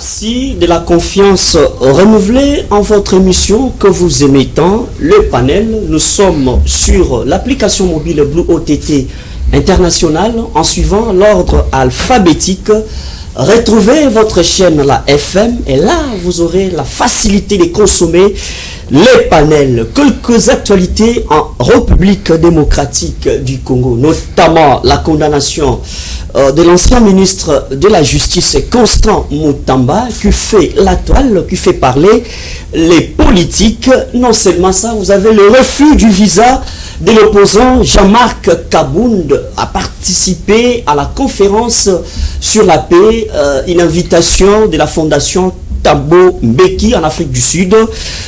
Merci de la confiance renouvelée en votre émission que vous aimez tant, le panel. Nous sommes sur l'application mobile Blue OTT International en suivant l'ordre alphabétique. Retrouvez votre chaîne, la FM, et là, vous aurez la facilité de consommer les panels. Quelques actualités en République démocratique du Congo, notamment la condamnation de l'ancien ministre de la Justice, Constant Mutamba, qui fait la toile, qui fait parler les politiques. Non seulement ça, vous avez le refus du visa de l'opposant Jean-Marc Kabound à participer à la conférence sur la paix, une invitation de la fondation Thabo Mbeki en Afrique du Sud.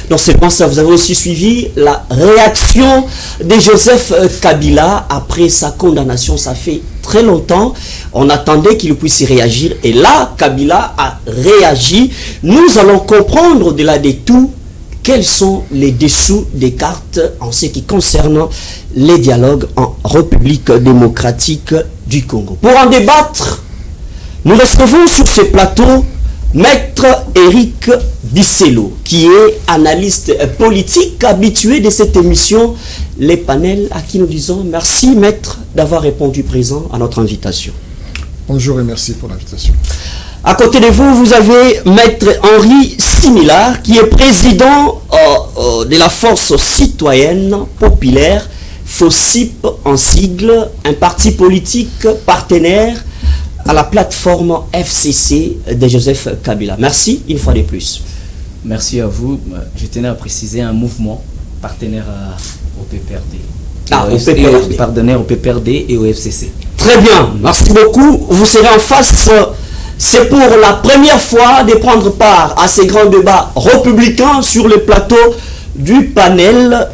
Dans ce point, vous avez aussi suivi la réaction de Joseph Kabila après sa condamnation. Ça fait très longtemps, on attendait qu'il puisse réagir et là, Kabila a réagi. Nous allons comprendre au-delà de tout quels sont les dessous des cartes en ce qui concerne les dialogues en République démocratique du Congo. Pour en débattre, nous recevons sur ce plateau Maître Éric Bisselo, qui est analyste politique habitué de cette émission, les panels, à qui nous disons merci Maître d'avoir répondu présent à notre invitation. Bonjour et merci pour l'invitation. À côté de vous, vous avez Maître Henri Similar, qui est président de la Force citoyenne populaire, FOCIP en sigle, un parti politique partenaire à la plateforme FCC de Joseph Kabila. Merci une fois de plus. Merci à vous. Je tenais à préciser un mouvement partenaire au PPRD. Au PPRD. Partenaire au PPRD et au FCC. Très bien, merci beaucoup. Vous serez en face. C'est pour la première fois de prendre part à ces grands débats républicains sur le plateau du panel.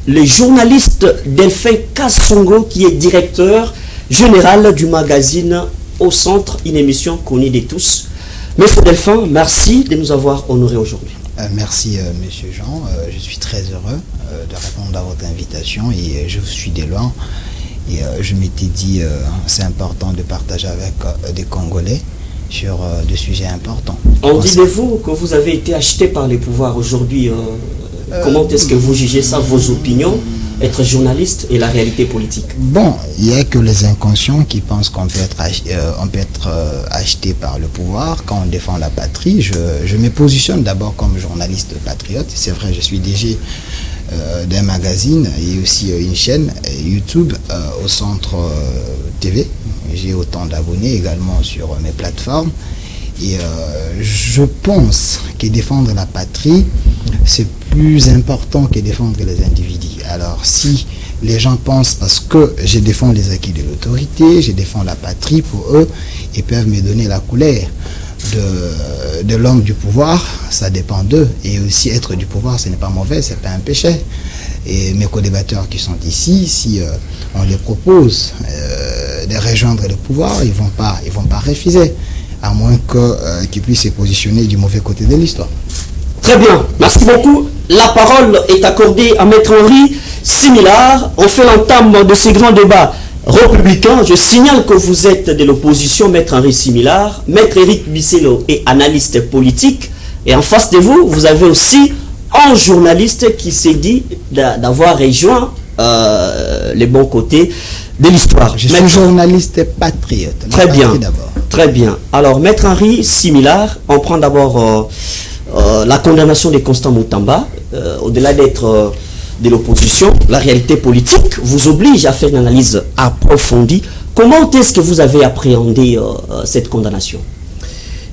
Le journaliste Delphin Kassongo, qui est directeur général du magazine Au Centre, une émission connue de tous. Monsieur Delphin, merci de nous avoir honorés aujourd'hui. Merci Monsieur Jean, je suis très heureux de répondre à votre invitation et je suis de loin. Et je m'étais dit, c'est important de partager avec des Congolais sur des sujets importants. On dit de vous que vous avez été acheté par les pouvoirs aujourd'hui. Comment est-ce que vous jugez ça, vos opinions, être journaliste et la réalité politique? Bon, il n'y a que les inconscients qui pensent qu'on peut être, acheté par le pouvoir quand on défend la patrie. Je me positionne d'abord comme journaliste patriote. C'est vrai, je suis DG d'un magazine et aussi une chaîne YouTube au Centre TV. J'ai autant d'abonnés également sur mes plateformes. Et je pense que défendre la patrie, c'est plus important que défendre les individus. Alors si les gens pensent parce que je défends les acquis de l'autorité, je défends la patrie, pour eux, ils peuvent me donner la couleur de l'homme du pouvoir, ça dépend d'eux. Et aussi être du pouvoir, ce n'est pas mauvais, ce n'est pas un péché. Et mes co-débatteurs qui sont ici, si on les propose de rejoindre le pouvoir, ils vont pas refuser, à moins qu'ils puissent se positionner du mauvais côté de l'histoire. Très bien, merci beaucoup. La parole est accordée à Maître Henri Similar. On fait l'entame de ces grands débats républicains. Je signale que vous êtes de l'opposition, Maître Henri Similar. Maître Éric Bisselo est analyste politique. Et en face de vous, vous avez aussi un journaliste qui s'est dit d'avoir rejoint les bons côtés de l'histoire. Je suis journaliste patriote. Très bien, très bien. Alors, Maître Henri Similar, on prend d'abord la condamnation de Constant Mutamba. Au-delà d'être de l'opposition, la réalité politique vous oblige à faire une analyse approfondie. Comment est-ce que vous avez appréhendé cette condamnation?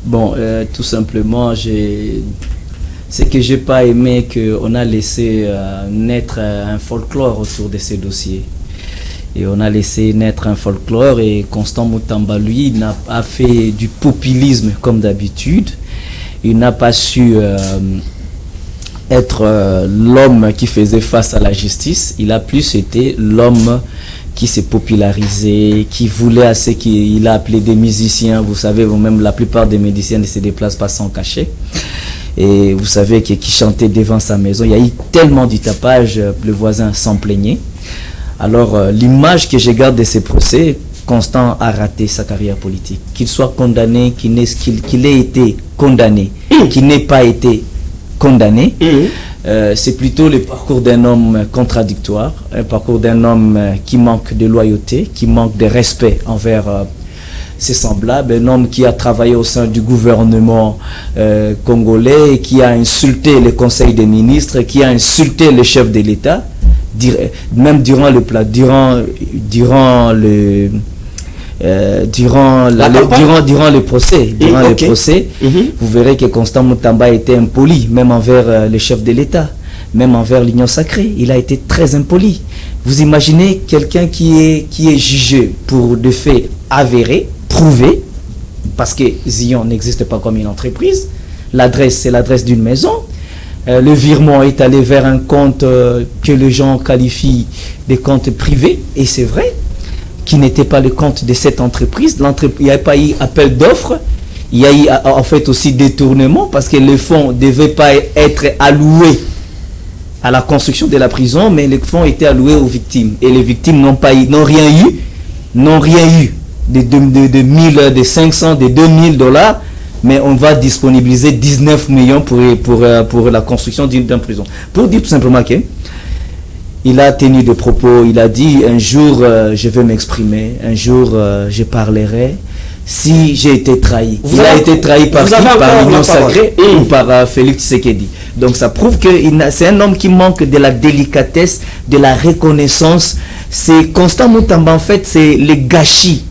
Bon, tout simplement, c'est que j'ai pas aimé qu'on a laissé naître un folklore autour de ces dossiers. Et on a laissé naître un folklore et Constant Mutamba, lui, n'a pas fait du populisme comme d'habitude. Il n'a pas su être l'homme qui faisait face à la justice. Il a plus été l'homme qui s'est popularisé, qui voulait assez, qu'il a appelé des musiciens. Vous savez, vous-même, la plupart des musiciens ne se déplacent pas sans cachet. Et vous savez qui chantait devant sa maison. Il y a eu tellement de tapage, le voisin s'en plaignait. Alors, l'image que je garde de ces procès, Constant a raté sa carrière politique. Qu'il soit condamné, qu'il ait été condamné, qu'il n'ait pas été condamné, c'est plutôt le parcours d'un homme contradictoire, un parcours d'un homme qui manque de loyauté, qui manque de respect envers ses semblables, un homme qui a travaillé au sein du gouvernement congolais, qui a insulté le conseil des ministres, qui a insulté le chef de l'État, même durant le procès, vous verrez que Constant Moutamba était impoli, même envers le chef de l'État, même envers l'Union sacrée. Il a été très impoli. Vous imaginez quelqu'un qui est jugé pour des faits avérés, prouvés, parce que Zion n'existe pas comme une entreprise. L'adresse, c'est l'adresse d'une maison. Le virement est allé vers un compte que les gens qualifient de compte privé, et c'est vrai, qui n'était pas le compte de cette entreprise. Il n'y a pas eu appel d'offres, il y a eu en fait aussi détournement, parce que les fonds ne devaient pas être alloués à la construction de la prison, mais les fonds étaient alloués aux victimes, et les victimes n'ont rien eu de 500, de 2000 dollars, mais on va disponibiliser 19 millions pour la construction d'une prison. Pour dire tout simplement que il a tenu des propos, il a dit un jour je vais m'exprimer, un jour je parlerai. Si j'ai été trahi, il a été trahi par l'Union sacrée ou par Félix Tshisekedi. Donc ça prouve que c'est un homme qui manque de la délicatesse, de la reconnaissance. C'est Constant Moutamba, en fait, c'est le gâchis.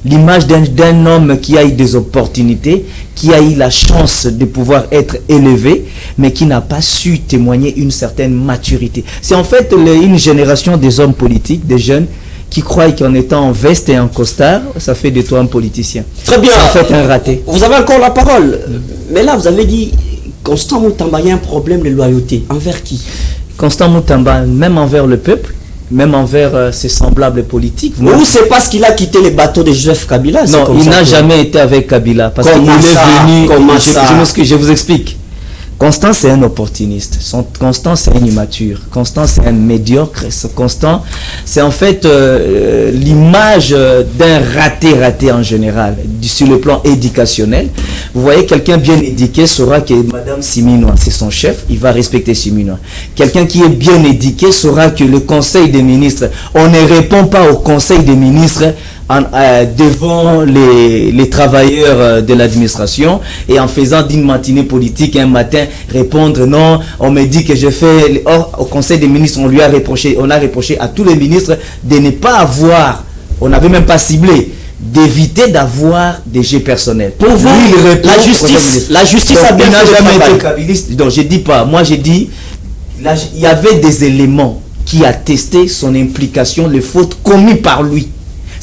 L'image d'un homme qui a eu des opportunités, qui a eu la chance de pouvoir être élevé, mais qui n'a pas su témoigner une certaine maturité. C'est en fait une génération des hommes politiques, des jeunes, qui croient qu'en étant en veste et en costard, ça fait de toi un politicien. Très bien. C'est en fait un raté. Vous avez encore la parole. Mais là, vous avez dit, Constant Moutamba, il y a un problème de loyauté. Envers qui? Constant Moutamba, même envers le peuple, même envers ses semblables politiques. Ou c'est parce qu'il a quitté les bateaux de Joseph Kabila? Non, il n'a jamais été avec Kabila. Parce qu'il est venu... Comment ça? Je vous explique. Constant, c'est un opportuniste. Constant, c'est un immature. Constant, c'est un médiocre. Constant, c'est en fait l'image d'un raté en général, sur le plan éducationnel. Vous voyez, quelqu'un bien éduqué saura que Madame Siminois, c'est son chef, il va respecter Siminois. Quelqu'un qui est bien éduqué saura que le Conseil des ministres, on ne répond pas au Conseil des ministres devant les travailleurs de l'administration et en faisant d'une matinée politique un matin répondre non, on me dit que je fais. Or, au Conseil des ministres, on a reproché à tous les ministres de ne pas avoir, on n'avait même pas ciblé, d'éviter d'avoir des jets personnels. Pour vous, la justice a bien fait jamais été kabiliste. Donc je dis pas, moi j'ai dit, il y avait des éléments qui attestaient son implication, les fautes commises par lui.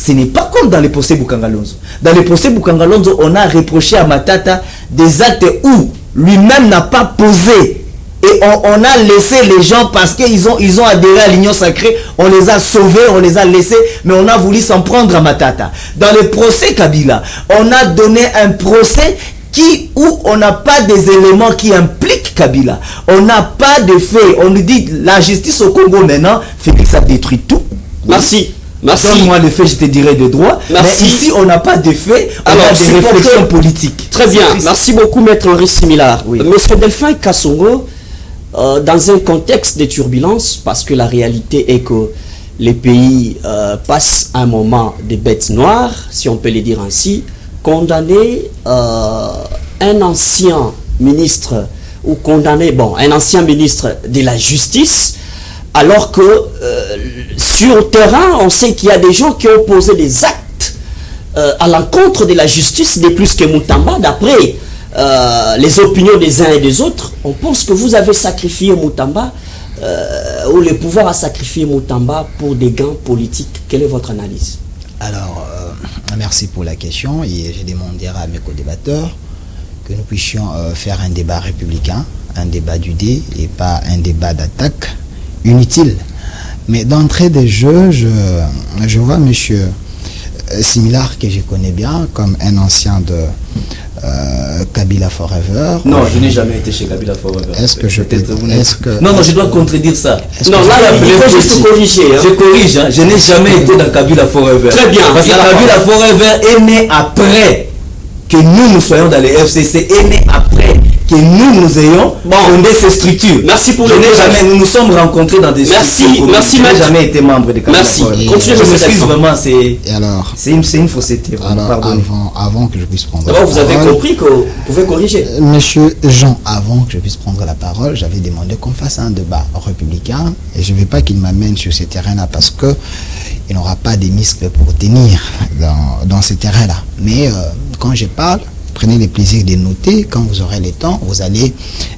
Ce n'est pas comme dans le procès Boukangalonzo. Dans le procès Boukangalonzo, on a reproché à Matata des actes où lui-même n'a pas posé. Et on a laissé les gens parce qu'ils ont adhéré à l'Union sacrée. On les a sauvés, on les a laissés, mais on a voulu s'en prendre à Matata. Dans le procès Kabila, on a donné un procès où on n'a pas des éléments qui impliquent Kabila. On n'a pas de faits. On nous dit la justice au Congo maintenant, Félix a détruit tout. Merci. Merci. Moi, les faits, je te dirais de droit. Merci. Mais ici, on n'a pas de faits, on a des réflexions politiques. Très bien. Merci beaucoup, Maître Henri Similar. Oui. Monsieur Delphin Kassongo, dans un contexte de turbulence, parce que la réalité est que les pays passent un moment de bêtes noires, si on peut le dire ainsi, condamner un ancien ministre, ou condamner, un ancien ministre de la justice, alors que sur le terrain, on sait qu'il y a des gens qui ont posé des actes à l'encontre de la justice de plus que Moutamba. D'après les opinions des uns et des autres, on pense que vous avez sacrifié Moutamba, ou le pouvoir a sacrifié Moutamba pour des gains politiques. Quelle est votre analyse? Alors, merci pour la question, et je demanderai à mes co-débatteurs que nous puissions faire un débat républicain, un débat d'idées et pas un débat d'attaque inutile. Mais d'entrée de jeu, je vois monsieur Similar que je connais bien, comme un ancien de Kabila Forever. Non, je n'ai jamais été chez Kabila Forever. Est-ce que je peux... Non, je dois contredire ça. Non, là, il faut juste corriger. Hein. Je corrige, hein. Je n'ai jamais été dans Kabila Forever. Très bien. Parce que Kabila Forever est né après que nous soyons dans les FCC, est né après que nous ayons fondé ces structures. Merci pour le jamais, nous nous sommes rencontrés dans des structures. Merci, je n'ai jamais été membre de Kabila Merci. Forever. Continuez, je monsieur m'excuse vraiment, c'est une fausseté. Alors, avant que je puisse prendre la parole. Vous avez compris que vous pouvez corriger. Monsieur Jean, avant que je puisse prendre la parole, j'avais demandé qu'on fasse un débat républicain et je ne veux pas qu'il m'amène sur ces terrains-là parce que il n'aura pas des muscles pour tenir dans ces terrains-là. Mais quand je parle, prenez le plaisir de noter. Quand vous aurez le temps, vous allez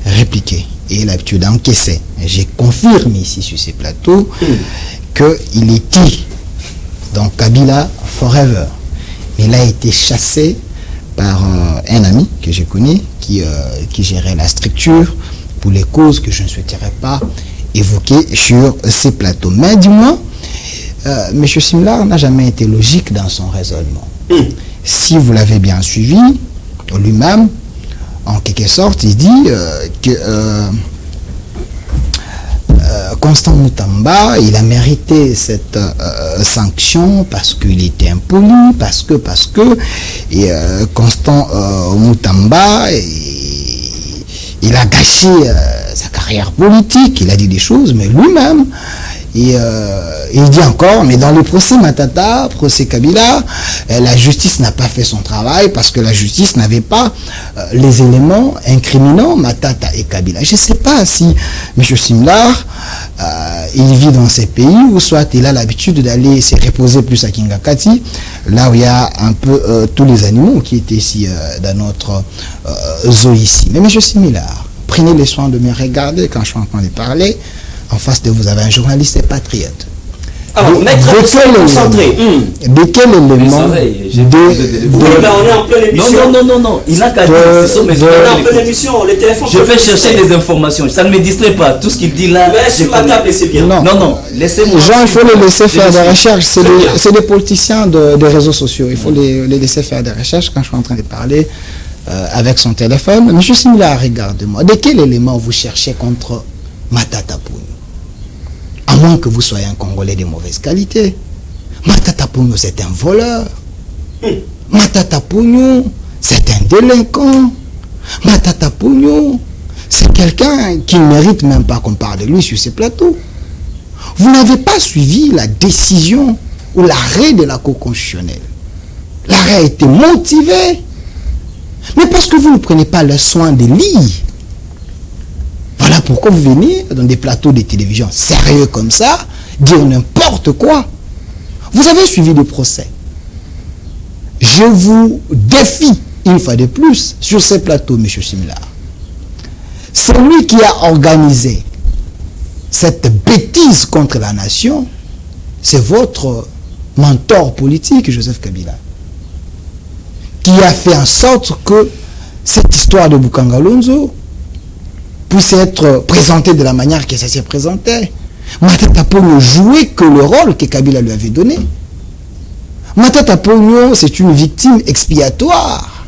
répliquer. Et l'habitude d'encaisser. Je confirme ici sur ces plateaux qu'il est qui donc Kabila Forever. Il a été chassé par un ami que je connais qui gérait la structure pour les causes que je ne souhaiterais pas évoquer sur ces plateaux. Mais du moins, M. Similar n'a jamais été logique dans son raisonnement. Si vous l'avez bien suivi, lui-même, en quelque sorte, il dit que Constant Mutamba, il a mérité cette sanction parce qu'il était impoli, parce que et Constant Mutamba, il a gâché sa carrière politique, il a dit des choses, mais lui-même, et il dit encore, mais dans le procès Matata, procès Kabila, la justice n'a pas fait son travail parce que la justice n'avait pas les éléments incriminants Matata et Kabila. Je ne sais pas si M. Similar, il vit dans ces pays ou soit il a l'habitude d'aller se reposer plus à Kingakati, là où il y a un peu tous les animaux qui étaient ici dans notre zoo ici. Mais M. Similar, prenez le soin de me regarder quand je suis en train de parler. En face de vous, avez un journaliste patriote. Alors, maître, concentré. De quel élément on est en pleine émission. Non. Il n'a qu'à dire. On est en pleine émission. Les téléphones. Je vais chercher des informations. Ça ne me distrait pas. Tout ce qu'il dit là. Mais sur la table, c'est bien. Non. Laissez-moi. Jean, il faut les laisser faire des recherches. C'est des politiciens des réseaux sociaux. Il faut les laisser faire des recherches quand je suis en train de parler avec son téléphone. Monsieur Similar, regardez-moi. De quel élément vous cherchez contre Matata Ponyo? À moins que vous soyez un Congolais de mauvaise qualité. Matata Ponyo, c'est un voleur. Matata Ponyo, c'est un délinquant. Matata Ponyo, c'est quelqu'un qui ne mérite même pas qu'on parle de lui sur ces plateaux. Vous n'avez pas suivi la décision ou l'arrêt de la Cour constitutionnelle. L'arrêt a été motivé. Mais parce que vous ne prenez pas le soin de lire. Voilà pourquoi vous venez dans des plateaux de télévision sérieux comme ça, dire n'importe quoi. Vous avez suivi le procès. Je vous défie, une fois de plus, sur ces plateaux, M. Similar. Celui qui a organisé cette bêtise contre la nation, c'est votre mentor politique, Joseph Kabila, qui a fait en sorte que cette histoire de Bukangalonzo puisse être présentée de la manière que ça s'est présenté. Matata Ponyo jouait que le rôle que Kabila lui avait donné. Matata Ponyo, c'est une victime expiatoire.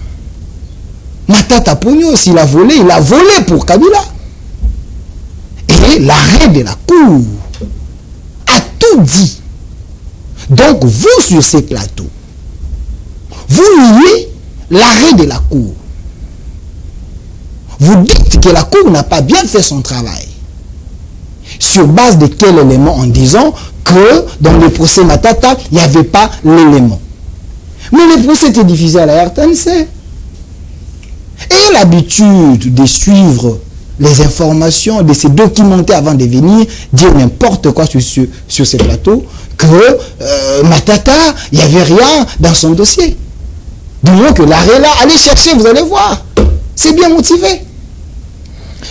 Matata Ponyo, s'il a volé pour Kabila. Et l'arrêt de la Cour a tout dit. Donc, vous, sur ces plateaux, vous niez l'arrêt de la Cour. Vous dites que la Cour n'a pas bien fait son travail. Sur base de quel élément? En disant que dans le procès Matata, il n'y avait pas l'élément. Mais le procès était diffusé à la RTNC. Et l'habitude de suivre les informations, de se documenter avant de venir, dire n'importe quoi sur ces plateaux, que Matata, il n'y avait rien dans son dossier. Du moins que l'arrêt là, allez chercher, vous allez voir. C'est bien motivé.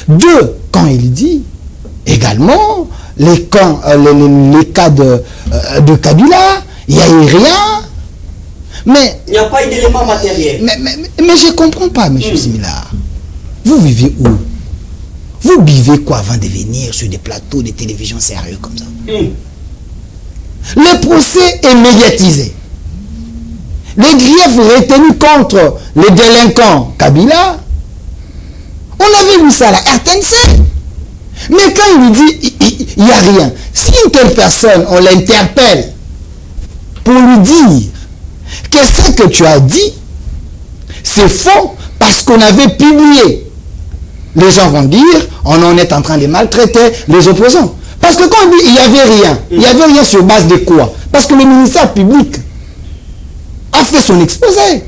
Deux, quand il dit également les cas de Kabila, il n'y a eu rien. Mais il n'y a pas eu d'élément matériel. Mais je ne comprends pas, M. Similar. Vous vivez où? Vous vivez quoi avant de venir sur des plateaux de télévision sérieux comme ça? Le procès est médiatisé. chef retenu contre les délinquants Kabila, on avait vu ça là, RTNC. Mais quand il lui dit, il n'y a rien. Si une telle personne, on l'interpelle pour lui dire que ce que tu as dit, c'est faux parce qu'on avait publié. Les gens vont dire, on en est en train de maltraiter les opposants. Parce que quand on dit, il n'y avait rien sur base de quoi? Parce que le ministère public a fait son exposé.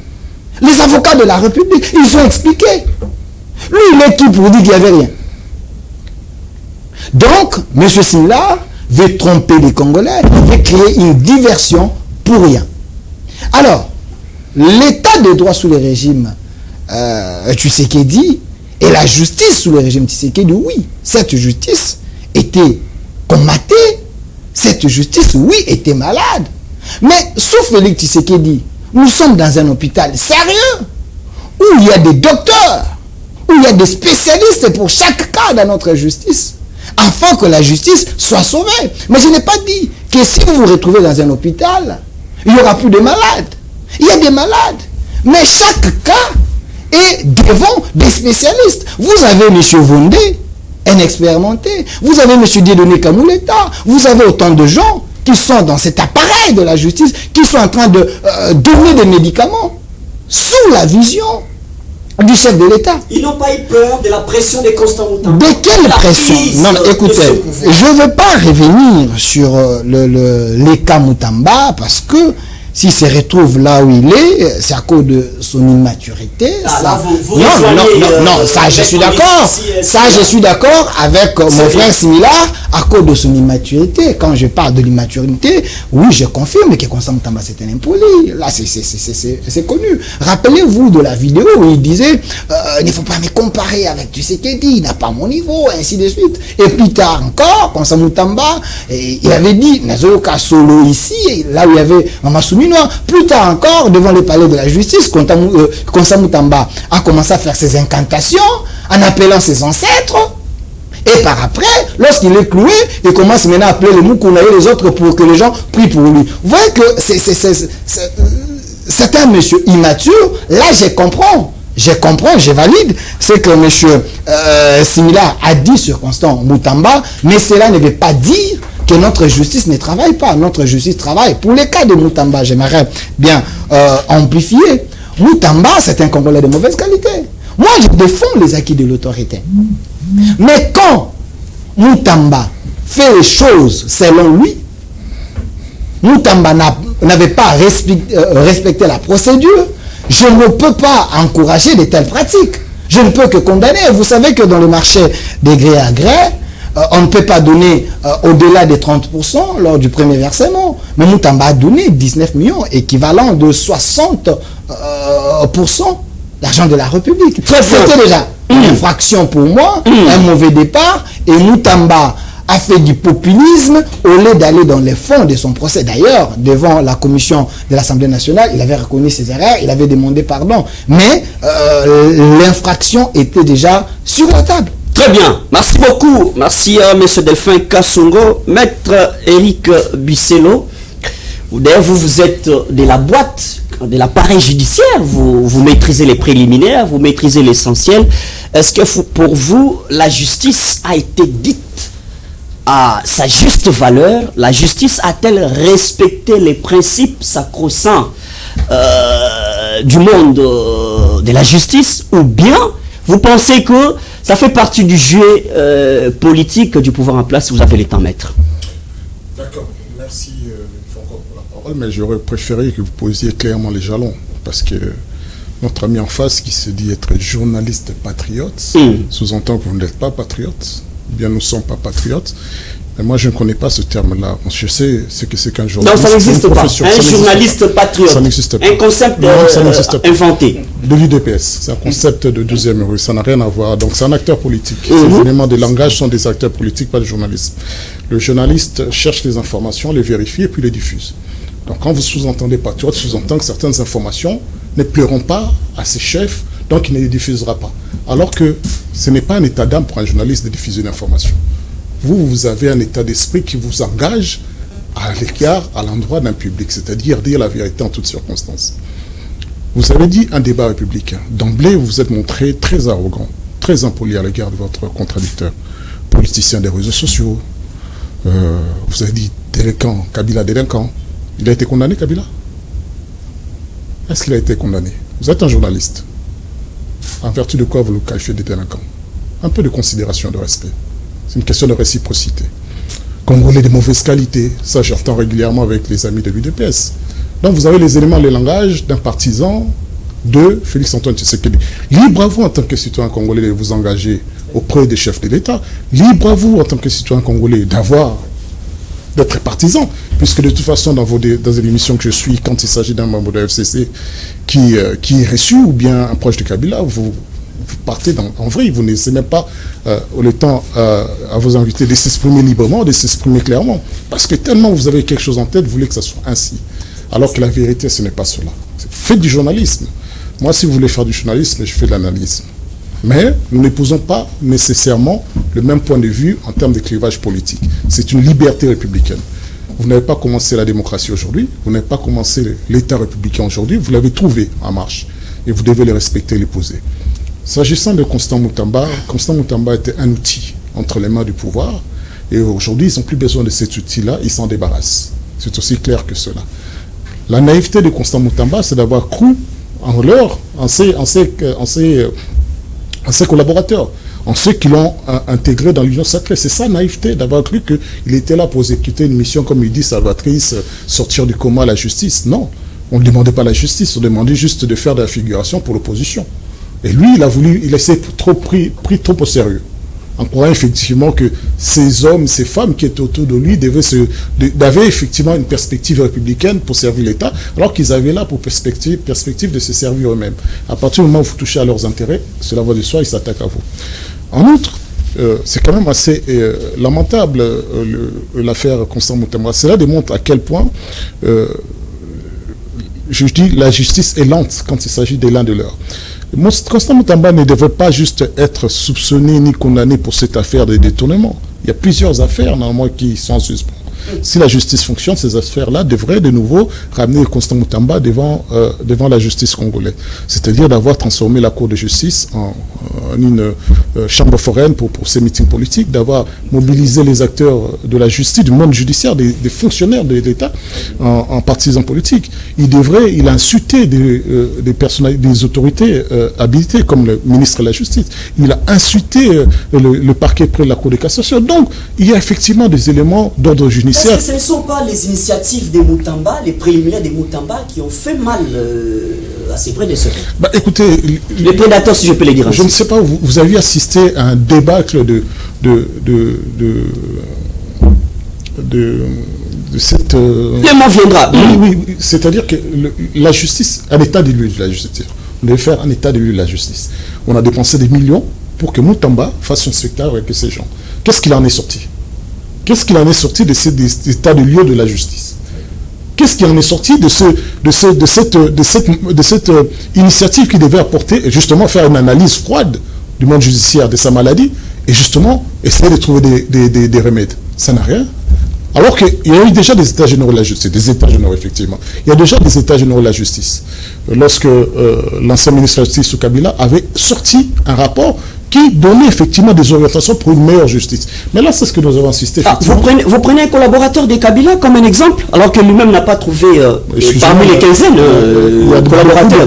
Les avocats de la République, ils ont expliqué. Lui, il est tout pour dire qu'il n'y avait rien. Donc, M. Simila veut tromper les Congolais, veut créer une diversion pour rien. Alors, l'état de droit sous le régime Tshisekedi et la justice sous le régime Tshisekedi, oui, cette justice était combattée, cette justice, oui, était malade. Mais, sauf Félix Tshisekedi, nous sommes dans un hôpital sérieux, où il y a des docteurs, où il y a des spécialistes pour chaque cas dans notre justice, afin que la justice soit sauvée. Mais je n'ai pas dit que si vous vous retrouvez dans un hôpital, il n'y aura plus de malades. Il y a des malades. Mais chaque cas est devant des spécialistes. Vous avez M. Vondé, un expérimenté. Vous avez M. Dieudonné Kamuleta. Vous avez autant de gens qui sont dans cet appareil de la justice, qui sont en train de donner des médicaments sous la vision du chef de l'État. Ils n'ont pas eu peur de la pression des Constant Moutamba. De quelle pression? Non, écoutez, je ne veux pas revenir sur les cas Moutamba parce que s'il se retrouve là où il est, c'est à cause de son immaturité. Non, ça je suis d'accord. Ça je suis d'accord avec mon frère Similar à cause de son immaturité. Quand je parle de l'immaturité, oui, je confirme que Constant Moutamba c'est un impoli. Là, c'est connu. Rappelez-vous de la vidéo où il disait il ne faut pas me comparer avec Tshisekedi, il n'a pas mon niveau, ainsi de suite. Et plus tard encore, Constant Moutamba, il avait dit Nazoyoka solo ici, là où il y avait Mamasumi Noir. Plus tard encore, devant le palais de la justice, Constant Moutamba a commencé à faire ses incantations en appelant ses ancêtres. Et par après, lorsqu'il est cloué, il commence maintenant à appeler les Mukuna et les autres pour que les gens prient pour lui. Vous voyez que c'est un monsieur immature. Là, je comprends, je valide ce que monsieur Simila a dit sur Constant Moutamba, mais cela ne veut pas dire que notre justice ne travaille pas. Notre justice travaille. Pour les cas de Moutamba, j'aimerais bien amplifier. Moutamba, c'est un Congolais de mauvaise qualité. Moi, je défends les acquis de l'autorité. Mais quand Moutamba fait les choses selon lui, Moutamba n'avait pas respecté la procédure, je ne peux pas encourager de telles pratiques. Je ne peux que condamner. Vous savez que dans le marché des gré à gré, on ne peut pas donner au-delà des 30% lors du premier versement. Mais Moutamba a donné 19 millions, équivalent de 60% d'argent de la République. C'était déjà une infraction pour moi, un mauvais départ. Et Moutamba a fait du populisme au lieu d'aller dans les fonds de son procès. D'ailleurs, devant la commission de l'Assemblée nationale, il avait reconnu ses erreurs, il avait demandé pardon. Mais l'infraction était déjà sur la table. Très bien, merci beaucoup. Merci à M. Delphin Kassongo, Maître Eric Bisselo. D'ailleurs, vous êtes de la boîte, de l'appareil judiciaire, vous maîtrisez les préliminaires, vous maîtrisez l'essentiel. Est-ce que pour vous, la justice a été dite à sa juste valeur? La justice a-t-elle respecté les principes sacro-saints du monde de la justice? Ou bien vous pensez que ça fait partie du jeu politique du pouvoir en place? Vous avez le temps, maître. D'accord, merci encore pour la parole, mais j'aurais préféré que vous posiez clairement les jalons, parce que notre ami en face qui se dit être journaliste patriote, sous-entend que vous n'êtes pas patriote, bien nous ne sommes pas patriotes. Mais moi, je ne connais pas ce terme-là. Je sais ce que c'est qu'un journaliste. Non, ça n'existe pas. Un journaliste patriote. Ça n'existe pas. Un concept inventé. De l'UDPS. C'est un concept de deuxième rue. Ça n'a rien à voir. Donc, c'est un acteur politique. Ces éléments de langage sont des acteurs politiques, pas des journalistes. Le journaliste cherche les informations, les vérifie et puis les diffuse. Donc, quand vous sous-entendez patriote, sous-entend que certaines informations ne plairont pas à ses chefs, donc il ne les diffusera pas. Alors que ce n'est pas un état d'âme pour un journaliste de diffuser une information. Vous avez un état d'esprit qui vous engage à l'écart, à l'endroit d'un public, c'est-à-dire dire la vérité en toutes circonstances. Vous avez dit un débat républicain. D'emblée, vous vous êtes montré très arrogant, très impoli à l'égard de votre contradicteur, politicien des réseaux sociaux. Vous avez dit délinquant, Kabila délinquant. Il a été condamné, Kabila? Est-ce qu'il a été condamné? Vous êtes un journaliste. En vertu de quoi vous le qualifiez de délinquant? Un peu de considération, de respect. C'est une question de réciprocité. Congolais de mauvaise qualité, ça j'entends régulièrement avec les amis de l'UDPS. Donc vous avez les éléments, le langage d'un partisan de Félix-Antoine Tshisekedi. Libre à vous en tant que citoyen congolais de vous engager auprès des chefs de l'État. Libre à vous en tant que citoyen congolais d'être partisan, puisque de toute façon dans les émissions que je suis, quand il s'agit d'un membre de la FCC qui est reçu ou bien un proche de Kabila, vous partez en vrille, vous ne laissez même pas le temps à vos invités de s'exprimer librement, de s'exprimer clairement, parce que tellement vous avez quelque chose en tête, vous voulez que ça soit ainsi, alors que la vérité ce n'est pas cela. Faites du journalisme. Moi, si vous voulez faire du journalisme, je fais de l'analyse. Mais nous n'épousons pas nécessairement le même point de vue en termes de clivage politique. C'est une liberté républicaine. Vous n'avez pas commencé la démocratie aujourd'hui, vous n'avez pas commencé l'État républicain aujourd'hui, vous l'avez trouvé en marche. Et vous devez le respecter et l'épouser. S'agissant de Constant Moutamba était un outil entre les mains du pouvoir. Et aujourd'hui, ils n'ont plus besoin de cet outil-là, ils s'en débarrassent. C'est aussi clair que cela. La naïveté de Constant Moutamba, c'est d'avoir cru en ses collaborateurs, en ceux qui l'ont intégré dans l'Union sacrée. C'est ça, naïveté, d'avoir cru qu'il était là pour exécuter une mission, comme il dit, salvatrice, sortir du coma à la justice. Non, on ne demandait pas la justice, on demandait juste de faire de la figuration pour l'opposition. Et lui, il s'est pris trop au sérieux, en croyant effectivement que ces hommes, ces femmes qui étaient autour de lui avaient effectivement une perspective républicaine pour servir l'État, alors qu'ils avaient là pour perspective de se servir eux-mêmes. À partir du moment où vous touchez à leurs intérêts, cela va de soi, ils s'attaquent à vous. En outre, c'est quand même assez lamentable l'affaire Constant Moutamba. Cela démontre à quel point, je dis, la justice est lente quand il s'agit de l'un de leurs. Constant Moutamba ne devait pas juste être soupçonné ni condamné pour cette affaire de détournement. Il y a plusieurs affaires, normalement, qui sont en suspens. Si la justice fonctionne, ces affaires-là devraient de nouveau ramener Constant Moutamba devant la justice congolaise. C'est-à-dire d'avoir transformé la Cour de justice en une chambre foraine pour ces meetings politiques, d'avoir mobilisé les acteurs de la justice, du monde judiciaire, des fonctionnaires de l'État en partisans politiques. Il a insulté des autorités habilitées, comme le ministre de la Justice. Il a insulté le parquet près de la Cour de cassation. Donc, il y a effectivement des éléments d'ordre judiciaire. Est-ce que ce ne sont pas les initiatives des Moutamba, les préliminaires des Moutamba qui ont fait mal à ces prédécesseurs? Écoutez, les prédateurs, si je peux les dire ainsi. Je ne sais pas, vous aviez assisté à un débâcle de cette... Le mot viendra. Oui, c'est-à-dire que la justice, un état des lieux de la justice. On devait faire un état des lieux de la justice. On a dépensé des millions pour que Moutamba fasse son spectacle avec ces gens. Qu'est-ce qu'il en est sorti? Qu'est-ce qu'il en est sorti de cet état de lieu de la justice? Qu'est-ce qui en est sorti de cette initiative qui devait apporter, et justement faire une analyse froide du monde judiciaire, de sa maladie, et justement essayer de trouver des remèdes? Ça n'a rien. Alors qu'il y a eu déjà des états généraux de la justice, des états généraux effectivement. Il y a déjà des états généraux de la justice. Lorsque l'ancien ministre de la Justice, Kabila, avait sorti un rapport qui donnait effectivement des orientations pour une meilleure justice. Mais là, c'est ce que nous avons insisté. Vous prenez un collaborateur de Kabila comme un exemple, alors que lui-même n'a pas trouvé parmi les quinzaines il y a des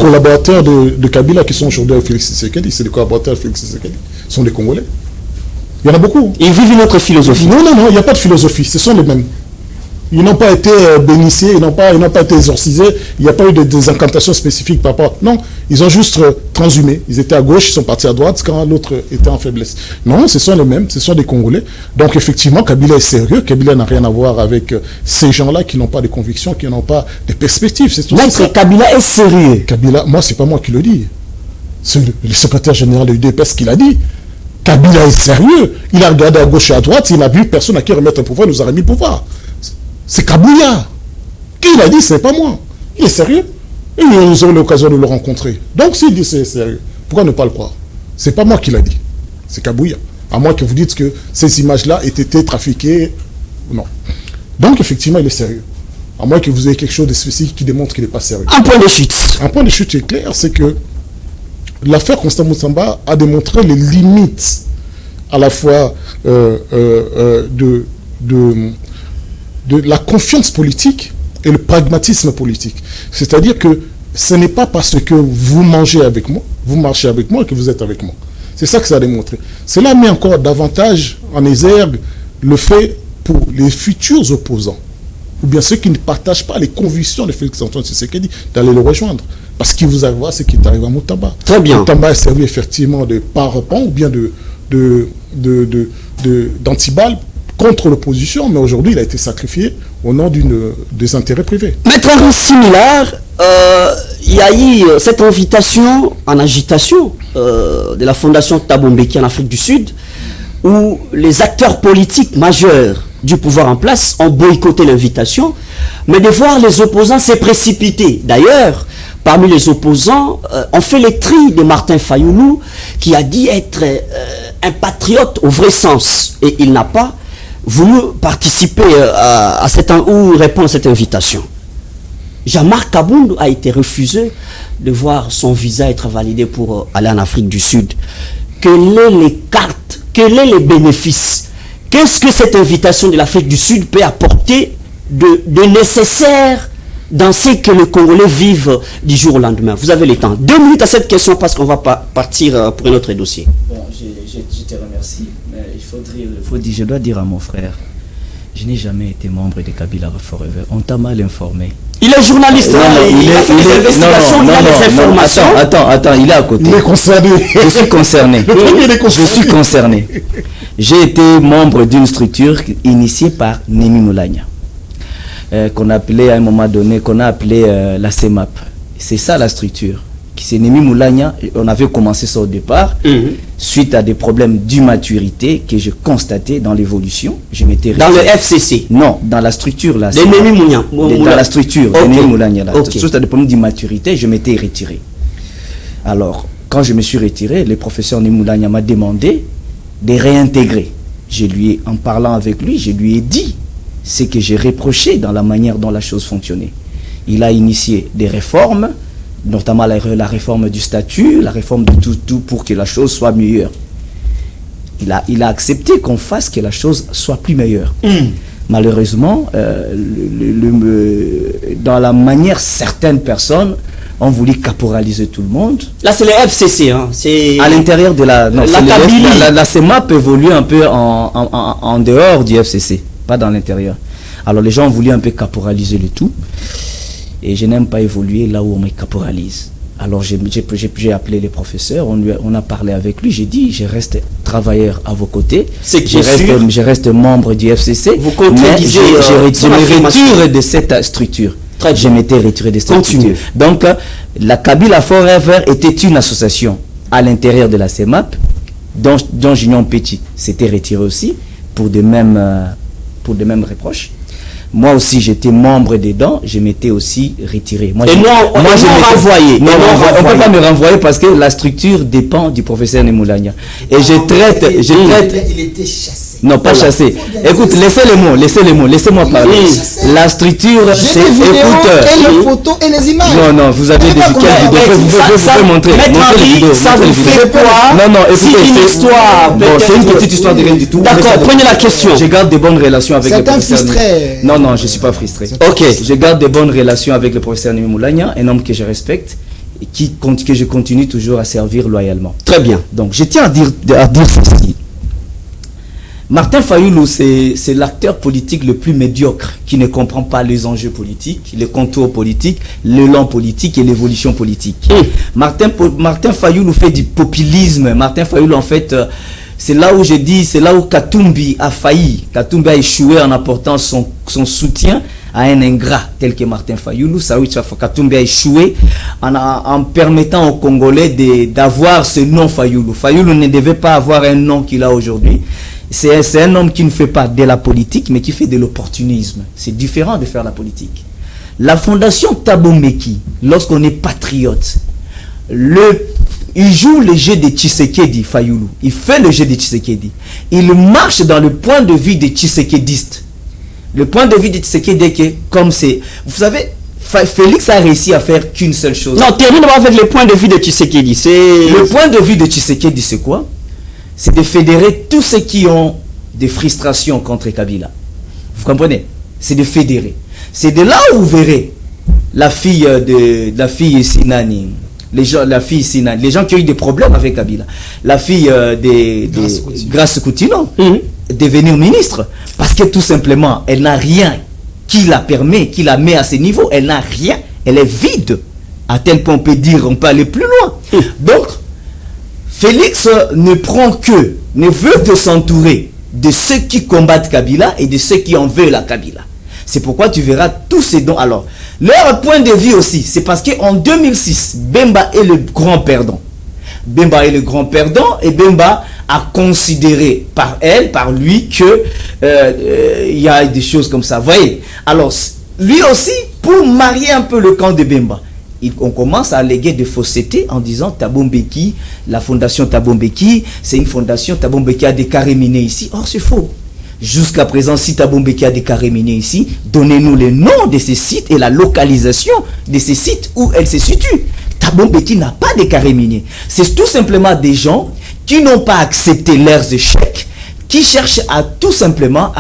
collaborateurs de Kabila qui sont aujourd'hui avec Félix Tshisekedi. C'est des collaborateurs de Félix Tshisekedi. Ce sont des Congolais. Il y en a beaucoup. Ils vivent une autre philosophie. Non, il n'y a pas de philosophie. Ce sont les mêmes. Ils n'ont pas été bénitiés, ils n'ont pas été exorcisés, il n'y a pas eu des incantations spécifiques par rapport. Non, ils ont juste transhumé. Ils étaient à gauche, ils sont partis à droite quand l'autre était en faiblesse. Non, ce sont les mêmes, ce sont des Congolais. Donc effectivement, Kabila est sérieux. Kabila n'a rien à voir avec ces gens-là qui n'ont pas de convictions, qui n'ont pas de perspectives. Donc Kabila est sérieux. Kabila, moi, c'est pas moi qui le dis. C'est le secrétaire général de l'UDPS qui l'a dit. Kabila est sérieux. Il a regardé à gauche et à droite, il n'a vu personne à qui remettre un pouvoir, il nous a remis le pouvoir. C'est Kabouya. Qui l'a dit, ce n'est pas moi. Il est sérieux. Et nous avons l'occasion de le rencontrer. Donc s'il dit c'est sérieux, pourquoi ne pas le croire? Ce n'est pas moi qui l'a dit. C'est Kabouya. À moins que vous dites que ces images-là aient été trafiquées. Non. Donc effectivement, il est sérieux. à moins que vous ayez quelque chose de spécifique qui démontre qu'il n'est pas sérieux. Un point de chute. Un point de chute est clair, c'est que l'affaire Constant Moussamba a démontré les limites à la fois de la confiance politique et le pragmatisme politique. C'est-à-dire que ce n'est pas parce que vous mangez avec moi, vous marchez avec moi que vous êtes avec moi. C'est ça que ça a démontré. Cela met encore davantage en exergue le fait pour les futurs opposants, ou bien ceux qui ne partagent pas les convictions de Félix-Antoine Tshisekedi, d'aller le rejoindre. Parce qu'il vous arrive ce qui est arrivé à Moutamba. Très bien. Moutamba est servi effectivement de parapent ou bien d'antiballe contre l'opposition, mais aujourd'hui il a été sacrifié au nom des intérêts privés. Maître Henri similaire, il y a eu cette invitation en agitation de la fondation Thabo Mbeki en Afrique du Sud, où les acteurs politiques majeurs du pouvoir en place ont boycotté l'invitation, mais de voir les opposants s'est précipité. D'ailleurs, parmi les opposants, on fait les tris de Martin Fayoulou, qui a dit être un patriote au vrai sens, et il n'a pas voulu participer ou répondre à cette invitation. Jean-Marc Kaboundou a été refusé de voir son visa être validé pour aller en Afrique du Sud. Quelles sont les cartes, quels sont les bénéfices? Qu'est-ce que cette invitation de l'Afrique du Sud peut apporter de nécessaire dans ce que les Congolais vivent du jour au lendemain? Vous avez le temps. 2 minutes à cette question parce qu'on va partir pour un autre dossier. Bon, je te remercie. Mais je dois dire à mon frère, je n'ai jamais été membre de Kabila Forever. On t'a mal informé. Il est journaliste. Il a fait des investigations, il a des informations. Attends, il est à côté. Il est concerné. Je suis concerné. Je suis concerné. J'ai été membre d'une structure initiée par Némi Moulagna, qu'on appelait à un moment donné, qu'on a appelé la CEMAP. C'est ça la structure. C'est Némi Moulagna, on avait commencé ça au départ, suite à des problèmes d'immaturité que je constatais dans l'évolution. Dans le FCC? Non, dans la structure là. Dans la structure de Némi Moulagna là. Suite à des problèmes d'immaturité, je m'étais retiré. Alors, quand je me suis retiré, le professeur Némi Moulagna m'a demandé de réintégrer. En parlant avec lui, je lui ai dit ce que j'ai reproché dans la manière dont la chose fonctionnait. Il a initié des réformes, notamment la réforme du statut, la réforme de tout pour que la chose soit meilleure. Il a accepté qu'on fasse que la chose soit plus meilleure. Malheureusement, dans la manière, certaines personnes ont voulu caporaliser tout le monde. Là, c'est le FCC. Hein. C'est à l'intérieur de la CEMAP évolue un peu en dehors du FCC, pas dans l'intérieur. Alors, les gens ont voulu un peu caporaliser le tout. Et je n'aime pas évoluer là où on me caporalise. Alors j'ai appelé les professeurs, on a parlé avec lui, j'ai dit, je reste travailleur à vos côtés, je reste membre du FCC, vous contredisez, je me retire de cette structure. Je m'étais retiré de cette structure. Donc la Kabila Forever était une association à l'intérieur de la CEMAP, dont Junior Petit s'était retiré aussi, pour de mêmes reproches. Moi aussi, j'étais membre dedans, je m'étais aussi retiré. Moi, je renvoyé. Non, on ne peut pas me renvoyer parce que la structure dépend du professeur Nemoulagna. Et je traite... Il était chassé. Non, pas chassé. Écoute, laissez-moi parler. La structure, c'est... Et les photos et les images. Non, vous avez des vidéos. Je vais montrer les vidéos. Ça vous fait quoi? Non, écoutez, c'est une histoire. C'est une petite histoire de rien du tout. D'accord, prenez la question. Je garde de bonnes relations avec le professeur. Non, je ne suis pas frustré. Ok. Je garde de bonnes relations avec le professeur Némi Moulagna, un homme que je respecte et que je continue toujours à servir loyalement. Très bien. Donc, je tiens à dire ceci. Martin Fayoulou, c'est l'acteur politique le plus médiocre qui ne comprend pas les enjeux politiques, les contours politiques, l'élan politique et l'évolution politique. Martin Fayoulou fait du populisme. Martin Fayoulou, en fait... c'est là où je dis, c'est là où Katumbi a failli. Katumbi a échoué en apportant son soutien à un ingrat tel que Martin Fayoulou. Katumbi a échoué en permettant aux Congolais d'avoir ce nom Fayoulou. Fayoulou ne devait pas avoir un nom qu'il a aujourd'hui. C'est un homme qui ne fait pas de la politique, mais qui fait de l'opportunisme. C'est différent de faire la politique. La fondation Thabo Mbeki, lorsqu'on est patriote, il joue le jeu de Tshisekedi, Fayoulou. Il fait le jeu de Tshisekedi. Il marche dans le point de vue des Tshisekedistes. Le point de vue de Tshisekedi, que comme c'est... Vous savez, Félix a réussi à faire qu'une seule chose. Non, termine avec le point de vue de Tshisekedi. Le point de vue de Tshisekedi, c'est quoi? C'est de fédérer tous ceux qui ont des frustrations contre Kabila. Vous comprenez? C'est de fédérer. C'est de là où vous verrez la fille Sinani, les gens qui ont eu des problèmes avec Kabila, la fille de Grace Coutinho, devenir ministre, parce que tout simplement, elle n'a rien qui la permet, qui la met à ce niveau. Elle n'a rien, elle est vide, à tel point on peut dire, on peut aller plus loin. Donc, Félix ne veut que s'entourer de ceux qui combattent Kabila et de ceux qui en veulent la Kabila. C'est pourquoi tu verras tous ces dons. Alors, leur point de vue aussi, c'est parce qu'en 2006, Bemba est le grand perdant. Bemba est le grand perdant et Bemba a considéré par lui que il y a des choses comme ça. Vous voyez? Alors, lui aussi, pour marier un peu le camp de Bemba, on commence à alléguer de fausseté en disant Thabo Mbeki, la fondation Thabo Mbeki, c'est une fondation, Thabo Mbeki a des carrés minés ici. Or, c'est faux. Jusqu'à présent, si Thabo Mbeki a des carrés minés ici, donnez-nous les noms de ces sites et la localisation de ces sites où elles se situent. Thabo Mbeki n'a pas de carrés minés. C'est tout simplement des gens qui n'ont pas accepté leurs échecs, qui cherchent à tout simplement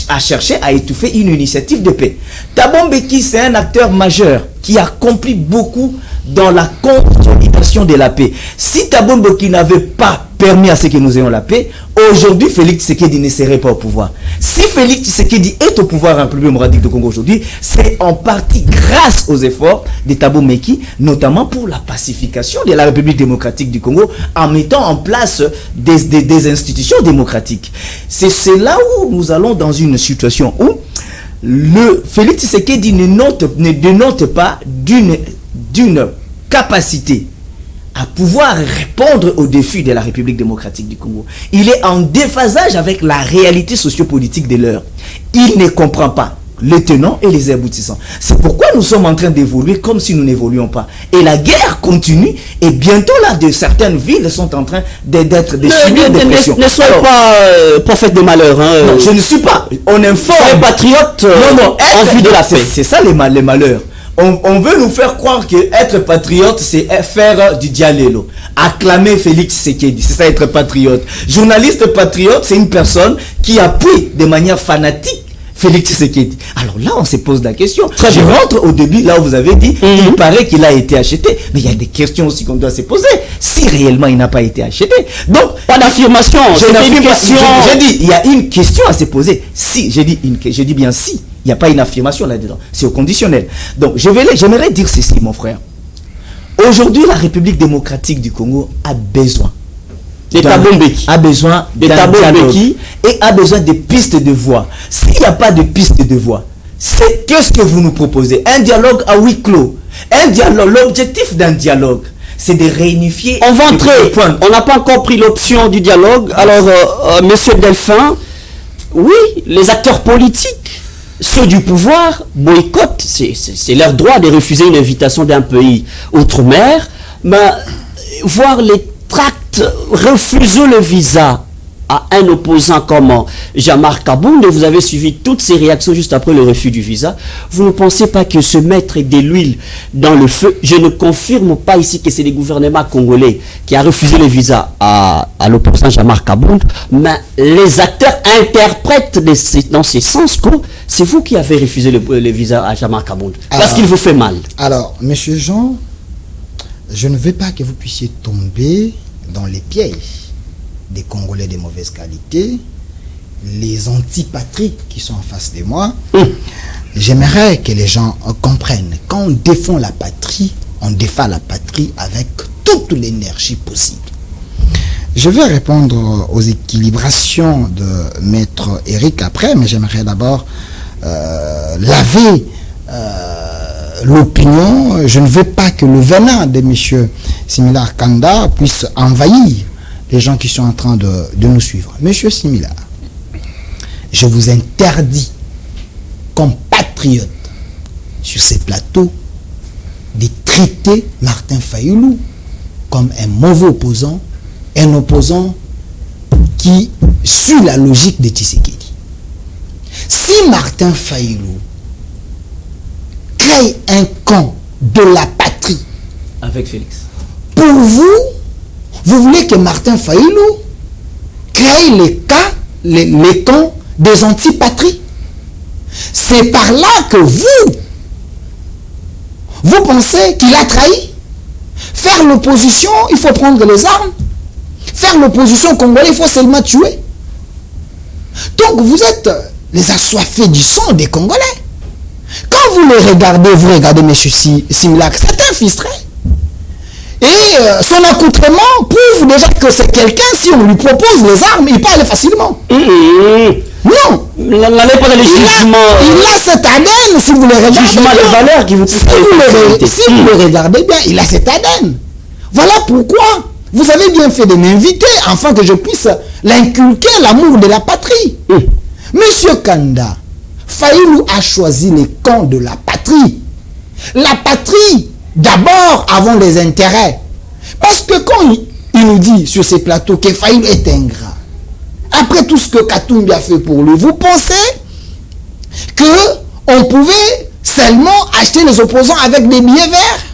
à chercher à étouffer une initiative de paix. Thabo Mbeki, c'est un acteur majeur qui accomplit beaucoup dans la consolidation de la paix. Si Thabo Mbeki n'avait pas permis à ce que nous ayons la paix, aujourd'hui Félix Tshisekedi ne serait pas au pouvoir. Si Félix Tshisekedi est au pouvoir en République démocratique du Congo aujourd'hui, c'est en partie grâce aux efforts de Thabo Mbeki, notamment pour la pacification de la République démocratique du Congo, en mettant en place des institutions démocratiques. C'est là où nous allons dans une situation où le Félix Tshisekedi ne dénote pas d'une capacité à pouvoir répondre aux défis de la République démocratique du Congo. Il est en déphasage avec la réalité sociopolitique de l'heure. Il ne comprend pas les tenants et les aboutissants. C'est pourquoi nous sommes en train d'évoluer comme si nous n'évoluions pas. Et la guerre continue et bientôt là, certaines villes sont en train d'être des subir des pressions. Ne soyez pas prophète de malheur. Hein. Non, je ne suis pas. On informe. Les patriotes en vue de la paix. C'est ça les malheurs. On veut nous faire croire que être patriote, c'est faire du dialélo. Acclamer Félix Tshisekedi, c'est ça être patriote. Journaliste patriote, c'est une personne qui appuie de manière fanatique Félix Tshisekedi. Alors là, on se pose la question. Je rentre au début, là où vous avez dit, il paraît qu'il a été acheté. Mais il y a des questions aussi qu'on doit se poser. Si réellement il n'a pas été acheté. Donc, pas d'affirmation. J'ai dit, il y a une question à se poser. Si, j'ai dit bien si. Il n'y a pas une affirmation là-dedans. C'est au conditionnel. Donc, j'aimerais dire ceci, mon frère. Aujourd'hui, la République démocratique du Congo a besoin de Thabo Mbeki. A besoin de Thabo Mbeki et a besoin de pistes de voix. S'il n'y a pas de pistes de voix, qu'est-ce que vous nous proposez? Un dialogue à huis clos. Un dialogue. L'objectif d'un dialogue, c'est de réunifier. On va entrer. On n'a pas encore pris l'option du dialogue. Alors, Monsieur Delphin, oui, les acteurs politiques, ceux du pouvoir boycottent, c'est leur droit de refuser une invitation d'un pays outre-mer, mais voir les tracts refuser le visa à un opposant comme Jean-Marc Kabound, vous avez suivi toutes ces réactions juste après le refus du visa, vous ne pensez pas que se mettre de l'huile dans le feu, je ne confirme pas ici que c'est le gouvernement congolais qui a refusé le visa à l'opposant Jean-Marc Kabound, mais les acteurs interprètent dans ce sens que c'est vous qui avez refusé le visa à Jean-Marc Kabound, parce qu'il vous fait mal. Alors, monsieur Jean, je ne veux pas que vous puissiez tomber dans les pièges des Congolais de mauvaise qualité, les antipatriques qui sont en face de moi. J'aimerais que les gens comprennent, quand on défend la patrie, on défend la patrie avec toute l'énergie possible. Je vais répondre aux équilibrations de Maître Eric après, mais j'aimerais d'abord laver l'opinion. Je ne veux pas que le venin de M. Similar Kanda puisse envahir les gens qui sont en train de nous suivre. Monsieur Similar, je vous interdis, comme patriote, sur ces plateaux, de traiter Martin Fayulu comme un mauvais opposant, un opposant qui suit la logique de Tshisekedi. Si Martin Fayulu crée un camp de la patrie Avec Félix. pour vous, vous voulez que Martin Fayulu crée les camps des antipatries. C'est par là que vous pensez qu'il a trahi. Faire l'opposition, il faut prendre les armes. Faire l'opposition congolais, il faut seulement tuer. Donc vous êtes les assoiffés du sang des Congolais. Quand vous regardez M. Similak, c'est un fistré. Et son accoutrement prouve déjà que c'est quelqu'un, si on lui propose les armes, il peut aller facilement. Non. N'allez pas dans les jugements. Il a cette ADN, si vous le regardez. Jugement de valeur qui vous si vous le regardez bien, il a cette ADN. Voilà pourquoi vous avez bien fait de m'inviter afin que je puisse l'inculquer l'amour de la patrie. Monsieur Kanda, Fayulu a choisi les camps de la patrie. La patrie, d'abord, avant les intérêts. Parce que quand il nous dit sur ces plateaux que Fayulu est ingrat, après tout ce que Katumbi a fait pour lui, vous pensez qu'on pouvait seulement acheter les opposants avec des billets verts?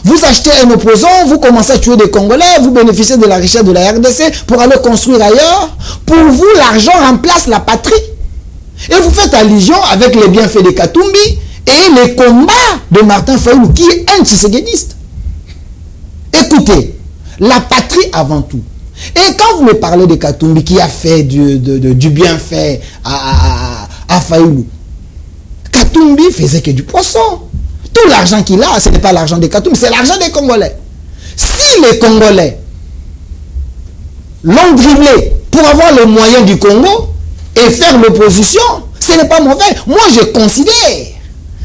Vous achetez un opposant, vous commencez à tuer des Congolais, vous bénéficiez de la richesse de la RDC pour aller construire ailleurs. Pour vous, l'argent remplace la patrie. Et vous faites allusion avec les bienfaits de Katumbi et les combats de Martin Fayulu, qui est un tshisekediste. Écoutez, la patrie avant tout. Et quand vous me parlez de Katumbi qui a fait du bienfait à Fayulu, Katumbi faisait que du poisson. Tout l'argent qu'il a, ce n'est pas l'argent de Katumbi, c'est l'argent des Congolais. Si les Congolais l'ont dribblé pour avoir les moyens du Congo et faire l'opposition, ce n'est pas mauvais. Moi, je considère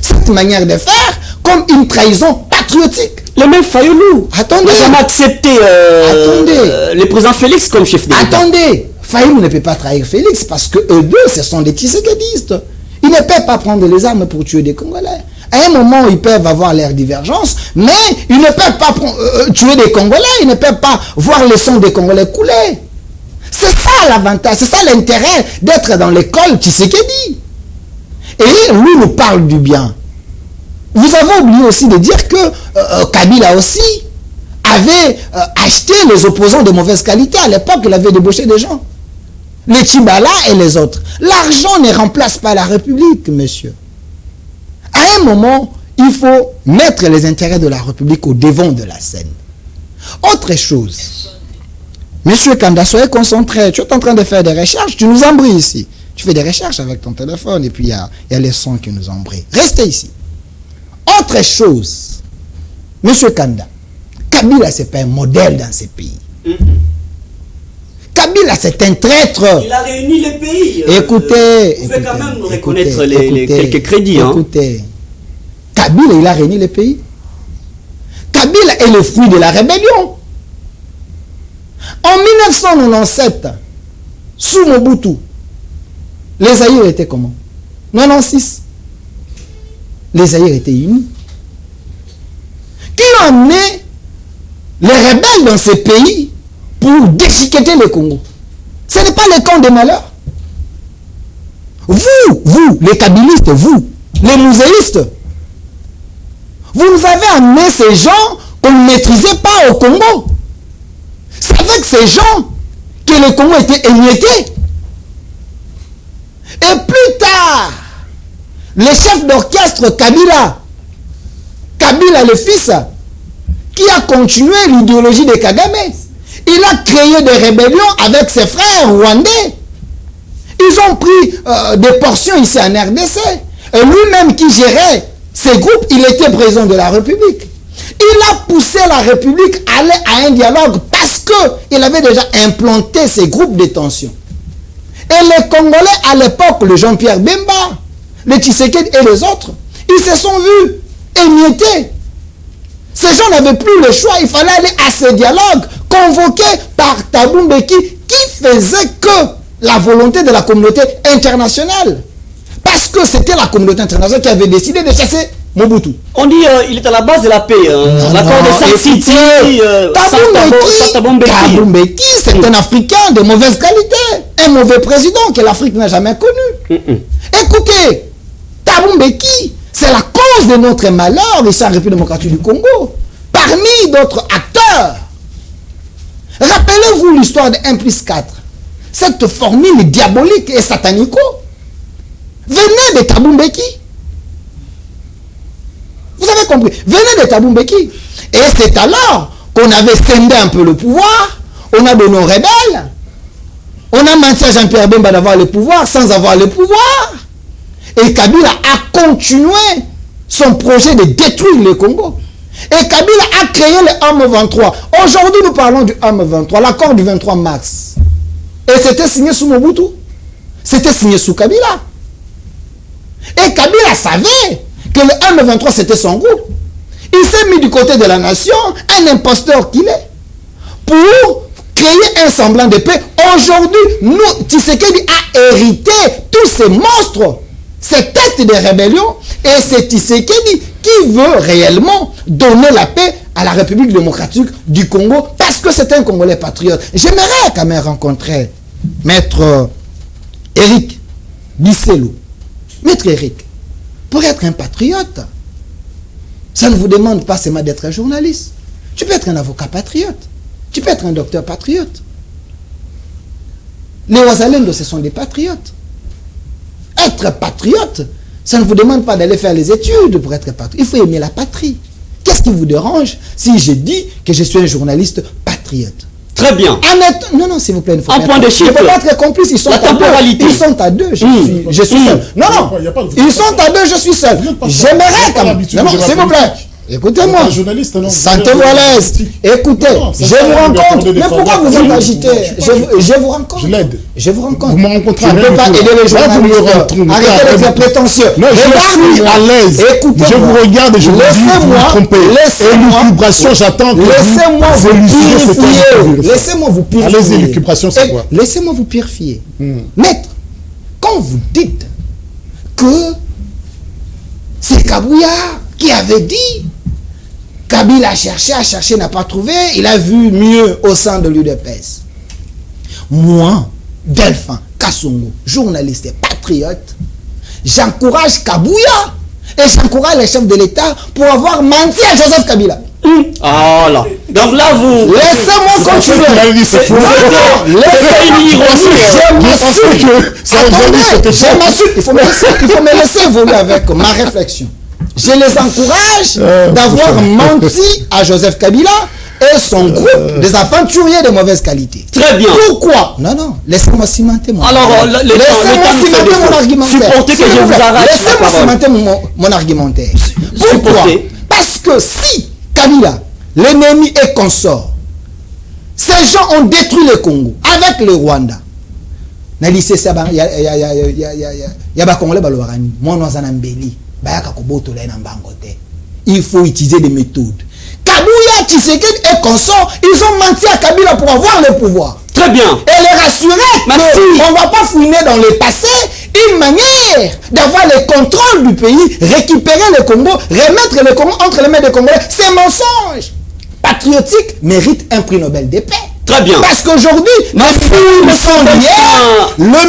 cette manière de faire comme une trahison patriotique. Le même Fayulu n'a jamais accepté le président Félix comme chef d'État. Attendez, Fayulu ne peut pas trahir Félix parce que eux deux, ce sont des tshisekedistes. Ils ne peuvent pas prendre les armes pour tuer des Congolais. À un moment, ils peuvent avoir leurs divergences, mais ils ne peuvent pas tuer des Congolais, ils ne peuvent pas voir le sang des Congolais couler. C'est ça l'avantage, c'est ça l'intérêt d'être dans l'école Tshisekedi. Et lui nous parle du bien. Vous avez oublié aussi de dire que Kabila aussi avait acheté les opposants de mauvaise qualité. À l'époque, il avait débauché des gens. Les Tchibala et les autres. L'argent ne remplace pas la République, monsieur. À un moment, il faut mettre les intérêts de la République au devant de la scène. Autre chose. Monsieur Kanda, soyez concentré. Tu es en train de faire des recherches, tu nous embrouilles ici. Tu fais des recherches avec ton téléphone et puis il y a les sons qui nous embrouillent. Restez ici. Autre chose. Monsieur Kanda, Kabila, ce n'est pas un modèle dans ces pays. Kabila, c'est un traître. Il a réuni les pays. Écoutez. Vous pouvez quand même reconnaître quelques crédits. Écoutez. Kabila, il a réuni les pays. Kabila est le fruit de la rébellion. En 1997, sous Mobutu, les Zaïre étaient comment? 96. Les Zaïre étaient unis. Qui a amené les rebelles dans ces pays pour déchiqueter le Congo? Ce n'est pas le camp des malheurs. Vous, les kabylistes, vous, les muséistes, vous nous avez amené ces gens qu'on ne maîtrisait pas au Congo. C'est avec ces gens que le Congo était émietté. Et plus tard, le chef d'orchestre Kabila le fils, qui a continué l'idéologie de Kagame, il a créé des rébellions avec ses frères rwandais. Ils ont pris des portions ici en RDC. Et lui-même qui gérait ces groupes, il était président de la République. Il a poussé la République à aller à un dialogue parce qu'il avait déjà implanté ces groupes de tension. Et les Congolais à l'époque, le Jean-Pierre Bemba, les Tshisekedi et les autres, ils se sont vus émiettés. Ces gens n'avaient plus le choix, il fallait aller à ces dialogues convoqués par Thabo Mbeki qui faisait que la volonté de la communauté internationale. Parce que c'était la communauté internationale qui avait décidé de chasser Mobutu. On dit il est à la base de la paix. L'accord de San City. Thabo Mbeki, c'est un Africain de mauvaise qualité. Un mauvais président que l'Afrique n'a jamais connu. Écoutez Thabo Mbeki, c'est la cause de notre malheur ici en République démocratique du Congo. Parmi d'autres acteurs. Rappelez-vous l'histoire de 1 + 4. Cette formule diabolique et satanico venait de Thabo Mbeki. Vous avez compris? Venait de Thabo Mbeki. Et c'est alors qu'on avait scindé un peu le pouvoir, on a donné aux rebelles, on a menti à Jean-Pierre Bemba d'avoir le pouvoir sans avoir le pouvoir. Et Kabila a continué son projet de détruire le Congo. Et Kabila a créé le M23. Aujourd'hui, nous parlons du M23, l'accord du 23 mars. Et c'était signé sous Mobutu. C'était signé sous Kabila. Et Kabila savait que le M23 c'était son groupe. Il s'est mis du côté de la nation, un imposteur qu'il est, pour créer un semblant de paix. Aujourd'hui, Tshisekedi a hérité tous ces monstres, ces têtes de rébellion, et c'est Tshisekedi qui veut réellement donner la paix à la République démocratique du Congo, parce que c'est un Congolais patriote. J'aimerais quand même rencontrer Maître Eric Bisselou. Maître Eric, pour être un patriote, ça ne vous demande pas seulement d'être un journaliste. Tu peux être un avocat patriote. Tu peux être un docteur patriote. Les Ouazalendo, ce sont des patriotes. Être patriote, ça ne vous demande pas d'aller faire les études pour être patriote. Il faut aimer la patrie. Qu'est-ce qui vous dérange si je dis que je suis un journaliste patriote? Très bien. Non, s'il vous plaît, il faut un point de chiffre. Il ne faut pas être complice. Ils sont la temporalité. Ils sont à 2. Je suis seul. Non. Ils sont à 2, je suis seul. J'aimerais quand même. Non, s'il vous plaît. Écoutez-moi. Sainte-Voilaise. Écoutez, je vous rencontre. Mais pourquoi vous êtes agité? Je vous rencontre. Je l'aide. Je vous rencontre. Vous me rencontrez. Je ne peux pas aider les journalistes. Arrêtez d'être prétentieux. Non, je suis à l'aise. Écoutez, je vous regarde et je vous dis, vous vous trompez. L'élucubration, j'attends que laissez-moi vous purifier. Laissez-moi vous purifier. Allez-y, l'élucubration, c'est quoi? Laissez-moi vous purifier. Maître, quand vous dites que c'est Kabouya qui avait dit, Kabila a cherché, n'a pas trouvé, il a vu mieux au sein de l'UDPS. Moi, Delphin Kassongo, journaliste et patriote, j'encourage Kabouya et j'encourage les chefs de l'État pour avoir menti à Joseph Kabila. Ah là. Donc là, vous... Laissez-moi continuer. Je m'assure. Il faut me laisser évoluer avec ma réflexion. Je les encourage d'avoir menti à Joseph Kabila et son groupe des aventuriers de mauvaise qualité. Très bien. Pourquoi? Non, laissez-moi cimenter mon argumentaire. Alors, laissez-moi cimenter mon argumentaire. Supportez que je vous arrache. Laissez-moi cimenter mon argumentaire. Pourquoi? Parce que si Kabila, l'ennemi et consort, ces gens ont détruit le Congo avec le Rwanda. Il faut utiliser des méthodes. Kabila, Tshisekedi et consorts, ils ont menti à Kabila pour avoir le pouvoir. Très bien. Et les rassurer qu'on ne va pas fouiner dans le passé une manière d'avoir le contrôle du pays, récupérer le Congo, remettre le Congo entre les mains des Congolais. C'est mensonge. Patriotique mérite un prix Nobel de paix. Très bien. Parce qu'aujourd'hui, le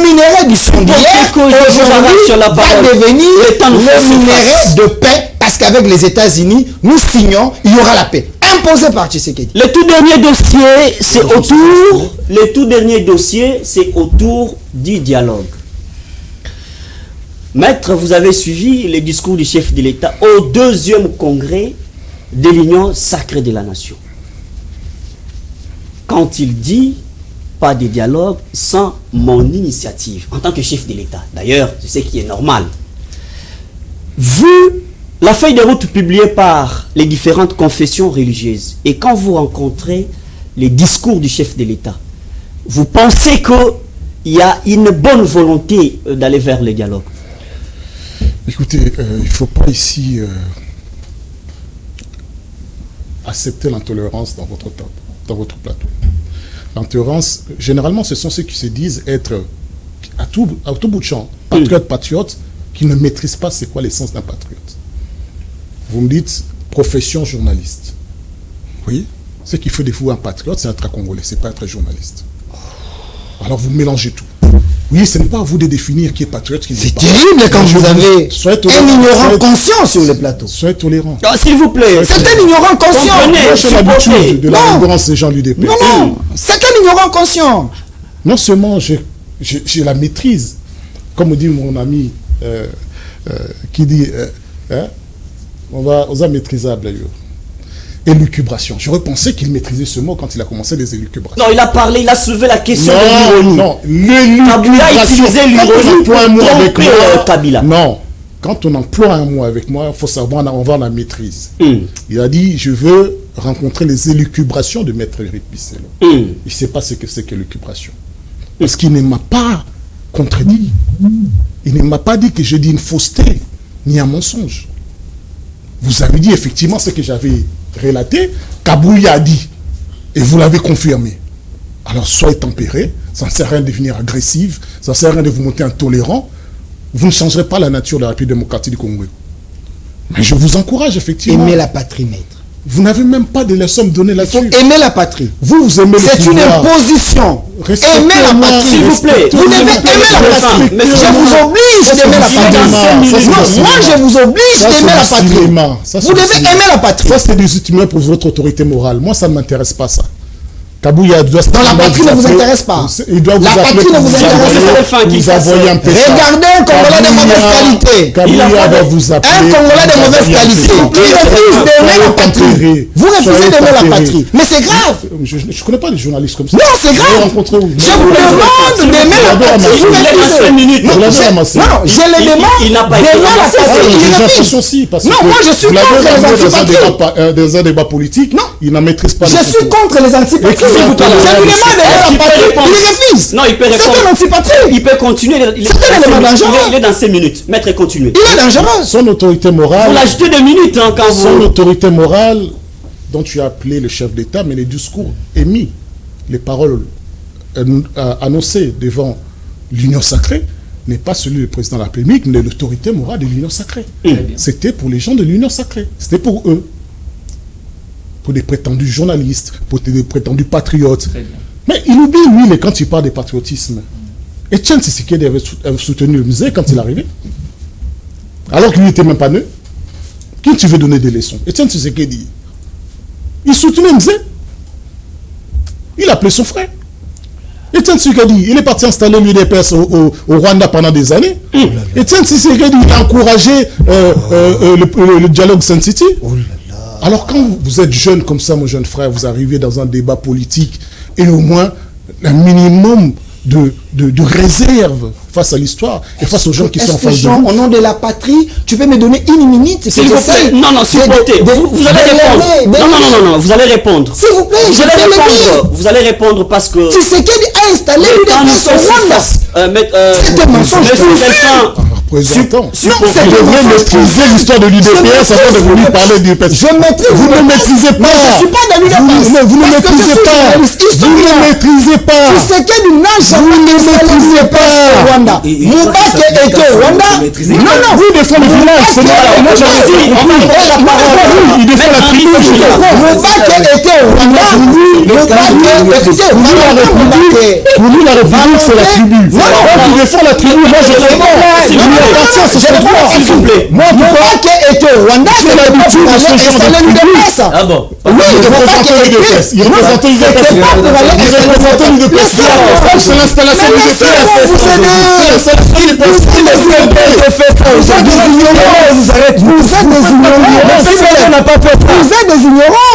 minerai du son d'hier, aujourd'hui, va devenir le minerai de paix, parce qu'avec les États-Unis, nous signons, il y aura la paix. Imposé par Tshisekedi. Le tout dernier dossier, c'est autour du dialogue. Maître, vous avez suivi les discours du chef de l'État au 2e congrès de l'Union sacrée de la nation. Quand il dit pas de dialogue sans mon initiative en tant que chef de l'État. D'ailleurs, c'est ce qui est normal. Vu la feuille de route publiée par les différentes confessions religieuses et quand vous rencontrez les discours du chef de l'État, vous pensez qu'il y a une bonne volonté d'aller vers le dialogue? Écoutez, il ne faut pas ici accepter l'intolérance dans votre plateau. L'intolérance, généralement, ce sont ceux qui se disent être à tout bout de champ, patriote, qui ne maîtrisent pas c'est quoi l'essence d'un patriote. Vous me dites profession journaliste. Oui, ce qui fait de vous un patriote, c'est être un Congolais, c'est pas être journaliste. Alors vous mélangez tout. Oui, ce n'est pas à vous de définir qui est patriote, qui n'est pas. C'est terrible quand vous avez un ignorant conscient sur le plateau. Soyez tolérant. S'il vous plaît. C'est un ignorant conscient. J'ai l'habitude de l'ignorance des gens de l'UDPS. Non, c'est un ignorant conscient. Non seulement j'ai la maîtrise, comme dit mon ami qui dit, on va maîtrisable d'ailleurs. Élucubration. J'aurais pensé qu'il maîtrisait ce mot quand il a commencé les élucubrations. Non, il a parlé, il a soulevé la question de l'ironie. Non, l'élucubration. Il a utilisé l'ironie pour tromper Kabila. Non, quand on emploie un mot avec moi, il faut savoir avoir la maîtrise. Il a dit, je veux rencontrer les élucubrations de Maître Éric Bisselo. Il ne sait pas ce que c'est que l'élucubration. Parce qu'il ne m'a pas contredit. Il ne m'a pas dit que je dis une fausseté, ni un mensonge. Vous avez dit effectivement ce que j'avais relaté, Kabouya a dit, et vous l'avez confirmé. Alors soyez tempérés, ça ne sert à rien de devenir agressif, ça ne sert à rien de vous monter intolérant. Vous ne changerez pas la nature de la République démocratique du Congo. Mais je vous encourage effectivement. Aimer la patrie, maître. Vous n'avez même pas de leçons donner là-dessus. Il faut aimer la patrie. Vous aimez c'est une imposition. Aimez la patrie. S'il vous plaît. Vous devez aimer la patrie. Je vous oblige d'aimer la patrie. Moi, je vous oblige d'aimer la patrie. Vous devez aimer la patrie. Ça, c'est des outils pour votre autorité morale. Moi, ça ne m'intéresse pas, ça. Kabouya doit... Non, la patrie ne vous intéresse pas. Il doit vous la patrie ne vous intéresse pas. Regardez un Congolais de mauvaise qualité. Kabouya va vous appeler. Un Congolais de mauvaise qualité. Qui refuse d'aimer la patrie. Vous refusez d'aimer la patrie. Mais c'est grave. Je ne connais pas les journalistes comme ça. Non, c'est grave. Je vous demande d'aimer la patrie. Vous refusez. Non, je le demande d'aimer la patrie. Non, moi je suis contre les débats politiques. Non, il n'en maîtrise pas. Je suis contre les antipatriques. Je vous demande la patrie. Il refuse. Non, il peut répondre. C'est un antipatrie. Il peut continuer. Il est dans 5 minutes. Maître, continuez. Il est dangereux. Son autorité morale. Il faut l'acheter 2 minutes quand vous. Son autorité morale, dont tu as appelé le chef d'État, mais les discours émis, les paroles annoncées devant l'Union sacrée, n'est pas celui du président de la République, mais l'autorité morale de l'Union sacrée. C'était pour les gens de l'Union sacrée. C'était pour eux. Pour des prétendus journalistes, pour des prétendus patriotes. Mais il oublie, lui, quand il parle de patriotisme. Etienne Tshisekedi avait soutenu le musée quand il est arrivé. Alors qu'il n'était même pas né. Qui tu veux donner des leçons? Etienne Tshisekedi. Il soutenait le musée. Il appelait son frère. Etienne Tshisekedi, il est parti installer l'UDPS au Rwanda pendant des années. Etienne Tshisekedi, il a encouragé le dialogue Saint-City. Alors quand vous êtes jeune comme ça, mon jeune frère, vous arrivez dans un débat politique et au moins un minimum de réserve face à l'histoire et face aux gens qui sont en face de vous. Au nom de la patrie, tu peux me donner une minute? S'il vous plaît. Non, s'il vous plaît. Vous allez répondre. Non, vous allez répondre. S'il vous plaît, vous allez répondre parce que... Tu sais qu'il a installé l'UDPS au Rwanda. C'est un mensonge. Vous devez maîtriser l'histoire de l'UDPS avant de venir parler de l'UDPS. Vous ne maîtrisez pas. Je ne suis pas dans l'UDPS. Vous ne maîtrisez pas. Vous ne maîtrisez pas. Tu sais qu'il n'a jamais installé au Rwanda. Moubaké était au Rwanda. Non, vous défendez le village. C'est il défend la tribu. Moubaké était au Rwanda. Pour lui, la République, c'est la tribu. Il défend la tribu. Moi, je défends. S'il vous plaît. Moi, Moubaké était au Rwanda. C'est l'habitude de ce genre de tribu. Ah bon? Oui, il représentait l'UDPS. Il représentait l'UDPS. C'est l'installation de l'UDPS.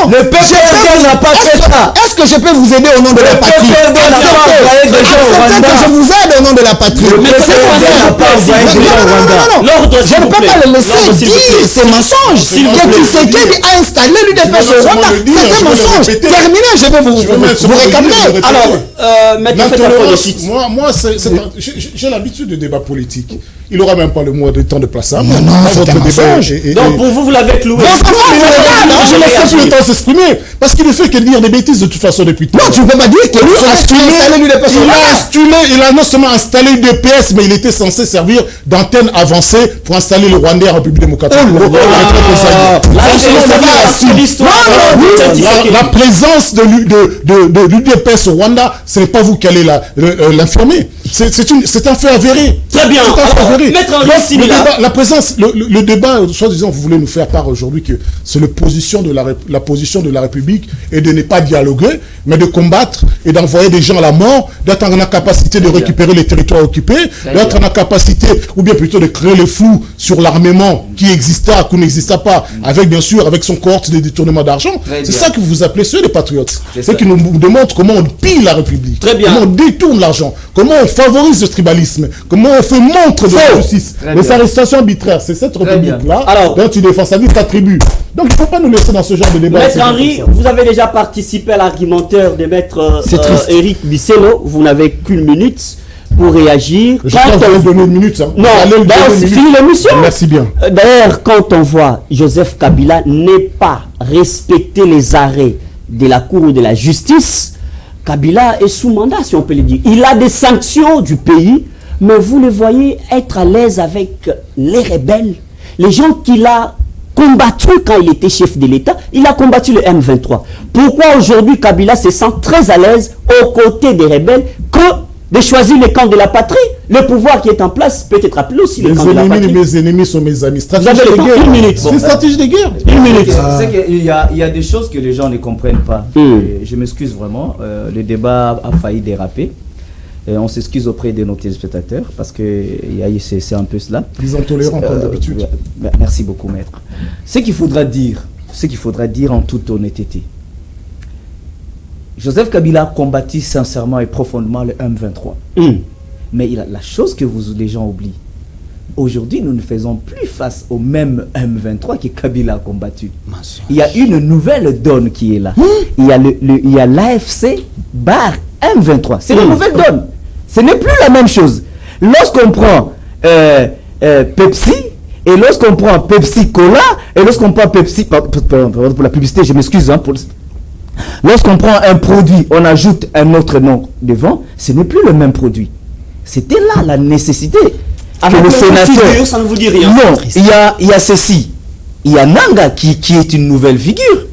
Le PPRD n'a pas fait ça. Est-ce que je peux vous aider au nom de la patrie? Je vous aide au nom de la patrie. L'ordre, je ne peux pas le laisser dire ces mensonges. Que Tshisekedi a installé l'UDPS au Rwanda. C'est un mensonge. Terminé, je vais vous récapituler. Alors, moi, j'ai l'habitude de débat politique. Il n'aura même pas le mois de temps de place à moi. Non, c'est un mensonge. Donc, pour vous l'avez cloué. Je ne laisse plus le temps s'exprimer. Parce qu'il ne fait que dire des bêtises de toute façon depuis tout. Non, tu ne peux pas dire que lui a installé l'UDPS. Il a non seulement installé l'UDPS, mais il était censé servir d'antenne avancée pour installer le Rwandais en République démocratique. La présence de l'UDPS au Rwanda, ce n'est pas vous qui allez l'informer. c'est un fait avéré. Très bien. Alors, Maître Henri Simila. La présence, le débat, soi-disant, vous voulez nous faire part aujourd'hui que c'est la position de la République et de ne pas dialoguer, mais de combattre et d'envoyer des gens à la mort, d'être en capacité de récupérer les territoires occupés, d'être en capacité, ou bien plutôt de créer le flou sur l'armement qui exista, qui n'exista pas, avec bien sûr, avec son cohorte de détournement d'argent. C'est ça que vous appelez ceux les patriotes. C'est qui nous démontrent comment on pille la République, comment on détourne l'argent, comment on favorise le tribalisme, comment on fait montre de la justice. Les arrestations arbitraires, c'est cette République-là dont tu défends sa vie, sa tribu. Donc il ne faut pas nous laisser dans ce genre de débat. Maître Henri, vous avez déjà participé à l'argumentaire de Maître Éric Bisselo. Vous n'avez qu'une minute pour réagir. Je vais vous donner une minute. Hein. Non, c'est fini l'émission. Merci bien. D'ailleurs, quand on voit Joseph Kabila ne pas respecter les arrêts de la Cour ou de la justice, Kabila est sous mandat, si on peut le dire. Il a des sanctions du pays, mais vous le voyez être à l'aise avec les rebelles, les gens qu'il a combattu quand il était chef de l'État. Il a combattu le M23. Pourquoi aujourd'hui Kabila se sent très à l'aise aux côtés des rebelles que de choisir le camp de la patrie? Le pouvoir qui est en place peut être appelé aussi le camp de la patrie. Mes ennemis sont mes amis. Stratégie de guerre. Une minute. C'est stratégie de guerre. Une minute. C'est qu'il y a des choses que les gens ne comprennent pas. Je m'excuse vraiment. Le débat a failli déraper. On s'excuse auprès de nos téléspectateurs parce que c'est un peu cela. Ils sont tolérants comme d'habitude. Merci beaucoup, maître. Ce qu'il faudra dire en toute honnêteté, Joseph Kabila a combattu sincèrement et profondément le M23. Mais la chose que les gens oublient, aujourd'hui nous ne faisons plus face au même M23 que Kabila a combattu. Il y a une nouvelle donne qui est là. Il y a l'AFC bar M23. C'est une nouvelle donne. Ce n'est plus la même chose. Lorsqu'on prend Pepsi, et lorsqu'on prend Pepsi Cola, et lorsqu'on prend Pepsi, pour la publicité, je m'excuse, lorsqu'on prend un produit, on ajoute un autre nom devant, ce n'est plus le même produit. C'était là la nécessité. Avec le sénateur, ça ne vous dit rien. Non, il y a ceci. Il y a Nanga qui est une nouvelle figure.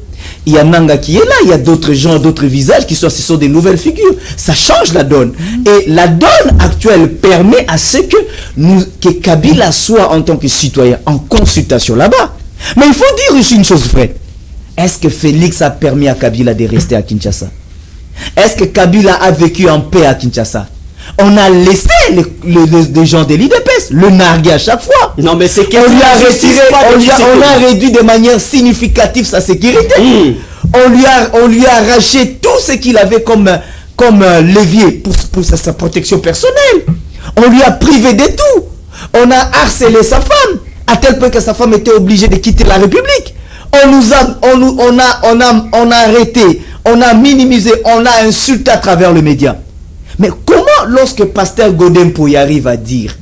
Il y a Nanga qui est là, il y a d'autres gens, d'autres visages ce sont des nouvelles figures. Ça change la donne. Et la donne actuelle permet à ce que Kabila soit en tant que citoyen en consultation là-bas. Mais il faut dire aussi une chose vraie. Est-ce que Félix a permis à Kabila de rester à Kinshasa? Est-ce que Kabila a vécu en paix à Kinshasa? On a laissé les gens de l'IDPS le narguer à chaque fois. Non, mais c'est qu'on on a réduit de manière significative sa sécurité. On lui a arraché tout ce qu'il avait comme levier pour sa protection personnelle. On lui a privé de tout. On a harcelé sa femme à tel point que sa femme était obligée de quitter la République. On a arrêté, on a minimisé, on a insulté à travers les médias. Mais comment, lorsque Pasteur Godempo y arrive à dire,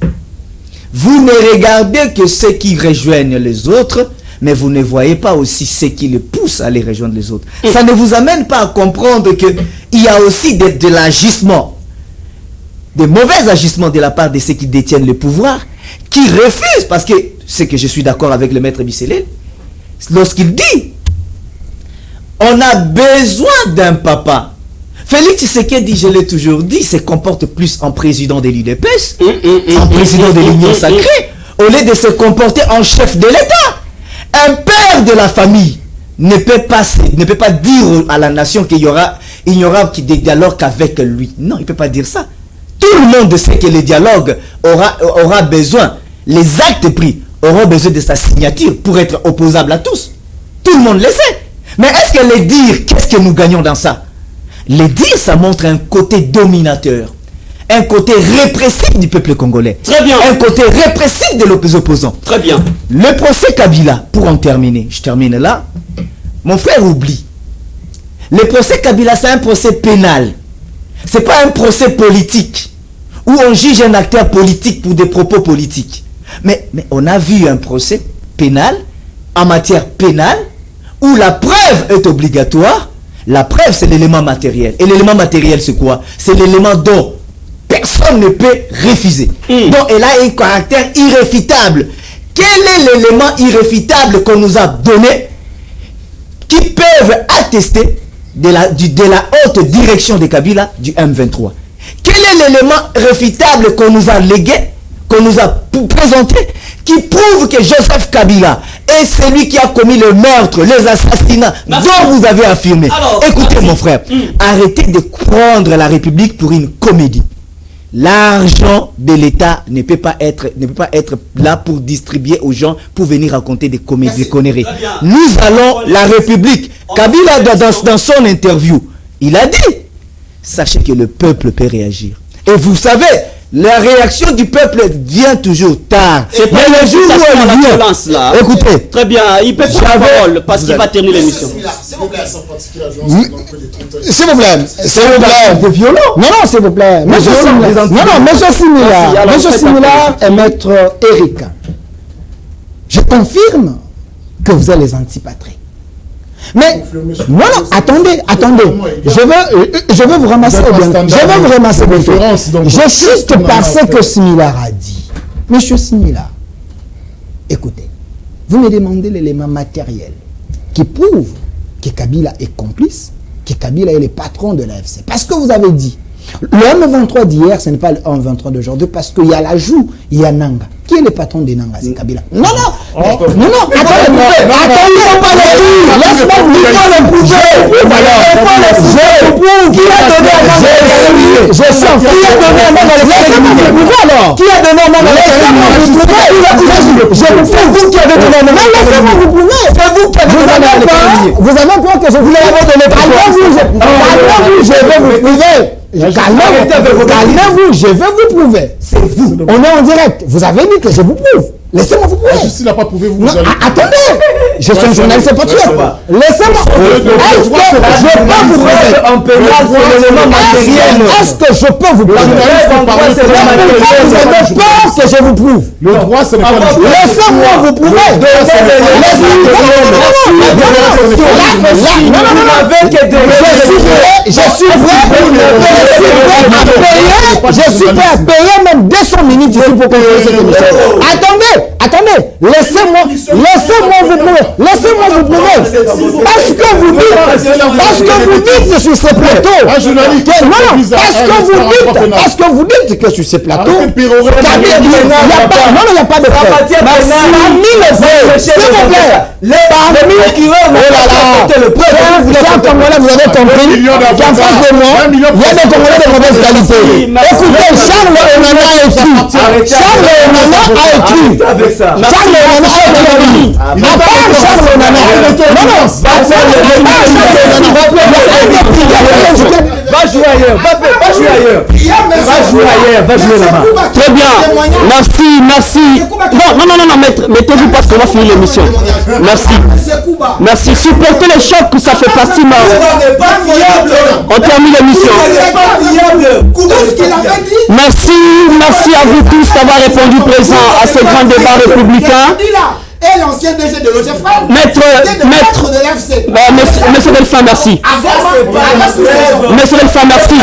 vous ne regardez que ceux qui rejoignent les autres, mais vous ne voyez pas aussi ceux qui les poussent à les rejoindre les autres. Ça ne vous amène pas à comprendre qu'il y a aussi de l'agissement, de mauvais agissements de la part de ceux qui détiennent le pouvoir, qui refusent, parce que c'est que je suis d'accord avec le maître Bissélé, lorsqu'il dit, on a besoin d'un papa. Félix Tshisekedi, je l'ai toujours dit, se comporte plus en président de l'UDPS, en président de l'Union sacrée, au lieu de se comporter en chef de l'État. Un père de la famille ne peut pas dire à la nation qu'il n'y aura des dialogues qu'avec lui. Non, il ne peut pas dire ça. Tout le monde sait que le dialogue aura besoin, les actes pris auront besoin de sa signature pour être opposable à tous. Tout le monde le sait. Mais est-ce que les dire, qu'est-ce que nous gagnons dans ça? Les dire, ça montre un côté dominateur, un côté répressif du peuple congolais. Très bien. Un côté répressif de l'opposant. Très bien. Le procès Kabila, pour en terminer, je termine là. Mon frère oublie. Le procès Kabila, c'est un procès pénal. Ce n'est pas un procès politique où on juge un acteur politique pour des propos politiques. Mais on a vu un procès pénal, en matière pénale, où la preuve est obligatoire. La preuve, c'est l'élément matériel. Et l'élément matériel, c'est quoi? C'est l'élément dont personne ne peut refuser. Donc, elle a un caractère irréfutable. Quel est l'élément irréfutable qu'on nous a donné qui peuvent attester de la haute direction de Kabila du M23? Quel est l'élément réfutable qu'on nous a légué, qu'on nous a présenté, qui prouve que Joseph Kabila est celui qui a commis le meurtre, les assassinats dont vous avez affirmé? Alors, écoutez mon frère, arrêtez de prendre la République pour une comédie. L'argent de l'État ne peut pas être là pour distribuer aux gens, pour venir raconter des comédies, des conneries. Nous allons, la République, Kabila dans son interview, il a dit, sachez que le peuple peut réagir. Et vous savez, la réaction du peuple vient toujours tard. C'est pas le jour où la violence là. Écoutez. Très bien, il peut prendre la parole parce qu'il va terminer l'émission. S'il vous plaît. S'il vous plaît. C'est violent. Non, s'il vous plaît. Monsieur Similar et Maître Eric, je confirme que vous êtes les antipatriotes. Mais, non, attendez. Je veux vous ramasser bien. Je cite parce que Similar a dit. Monsieur Similar, écoutez, vous me demandez l'élément matériel qui prouve que Kabila est complice, que Kabila est le patron de l'AFC. Parce que vous avez dit, le M23 d'hier, ce n'est pas le M23 d'aujourd'hui, parce qu'il y a l'ajout, il y a Nanga. Qui est le patron de Nanga? C'est Kabila. Non, attendez, laisse-moi vous dire le prouver. Qui a donné à Nanga? Je suis en train de donner à Nanga. Laissez-moi vous prouver alors. Qui a donné à Nanga? Laissez-moi vous prouver. C'est vous qui avez donné à Nanga. Laissez-moi vous prouver. C'est vous qui avez donné à Nanga. Vous avez peur que je vous l'ai donné. Calmez-vous, je vais vous prouver. Calmez-vous, je vais vous prouver. C'est vous. On est en direct. Vous avez dit que je vous prouve. Laissez-moi vous prouver. La justice n'a pas prouvé, vous allez... Attendez. Je suis un journaliste patriote. Laissez-moi. Est-ce que je peux vous prouver en pénal c'est l'élément matériel? Est-ce que je peux vous prouver? Vous avez peur que je vous prouve? Le droit, ce n'est pas le droit. Laissez-moi vous prouver. Je suis prêt à payer même 200 minutes ici pour conclure cette émission. Attendez, laissez-moi vous prouver. Parce que vous dites sur ce plateau. Parce que vous dites que sur ce plateau. Il n'y a pas de preuve. Parmi les vrais, s'il vous plaît. Parmi le preuve. Vous avez compris qu'en face de moi, il y a des Congolais de mauvaise qualité. Écoutez, Charles Onana a écrit. Va jouer ailleurs. Très bien. Merci. Non, mettez-vous parce qu'on va finir l'émission. Merci. Supportez les chocs, que ça fait partie. On termine l'émission. Merci à vous tous d'avoir répondu présent à ce grand débat républicain. Et l'ancien DG de l'OGFRAM, Maître de l'AFC. Monsieur Delphin, merci. Monsieur Delphin, merci.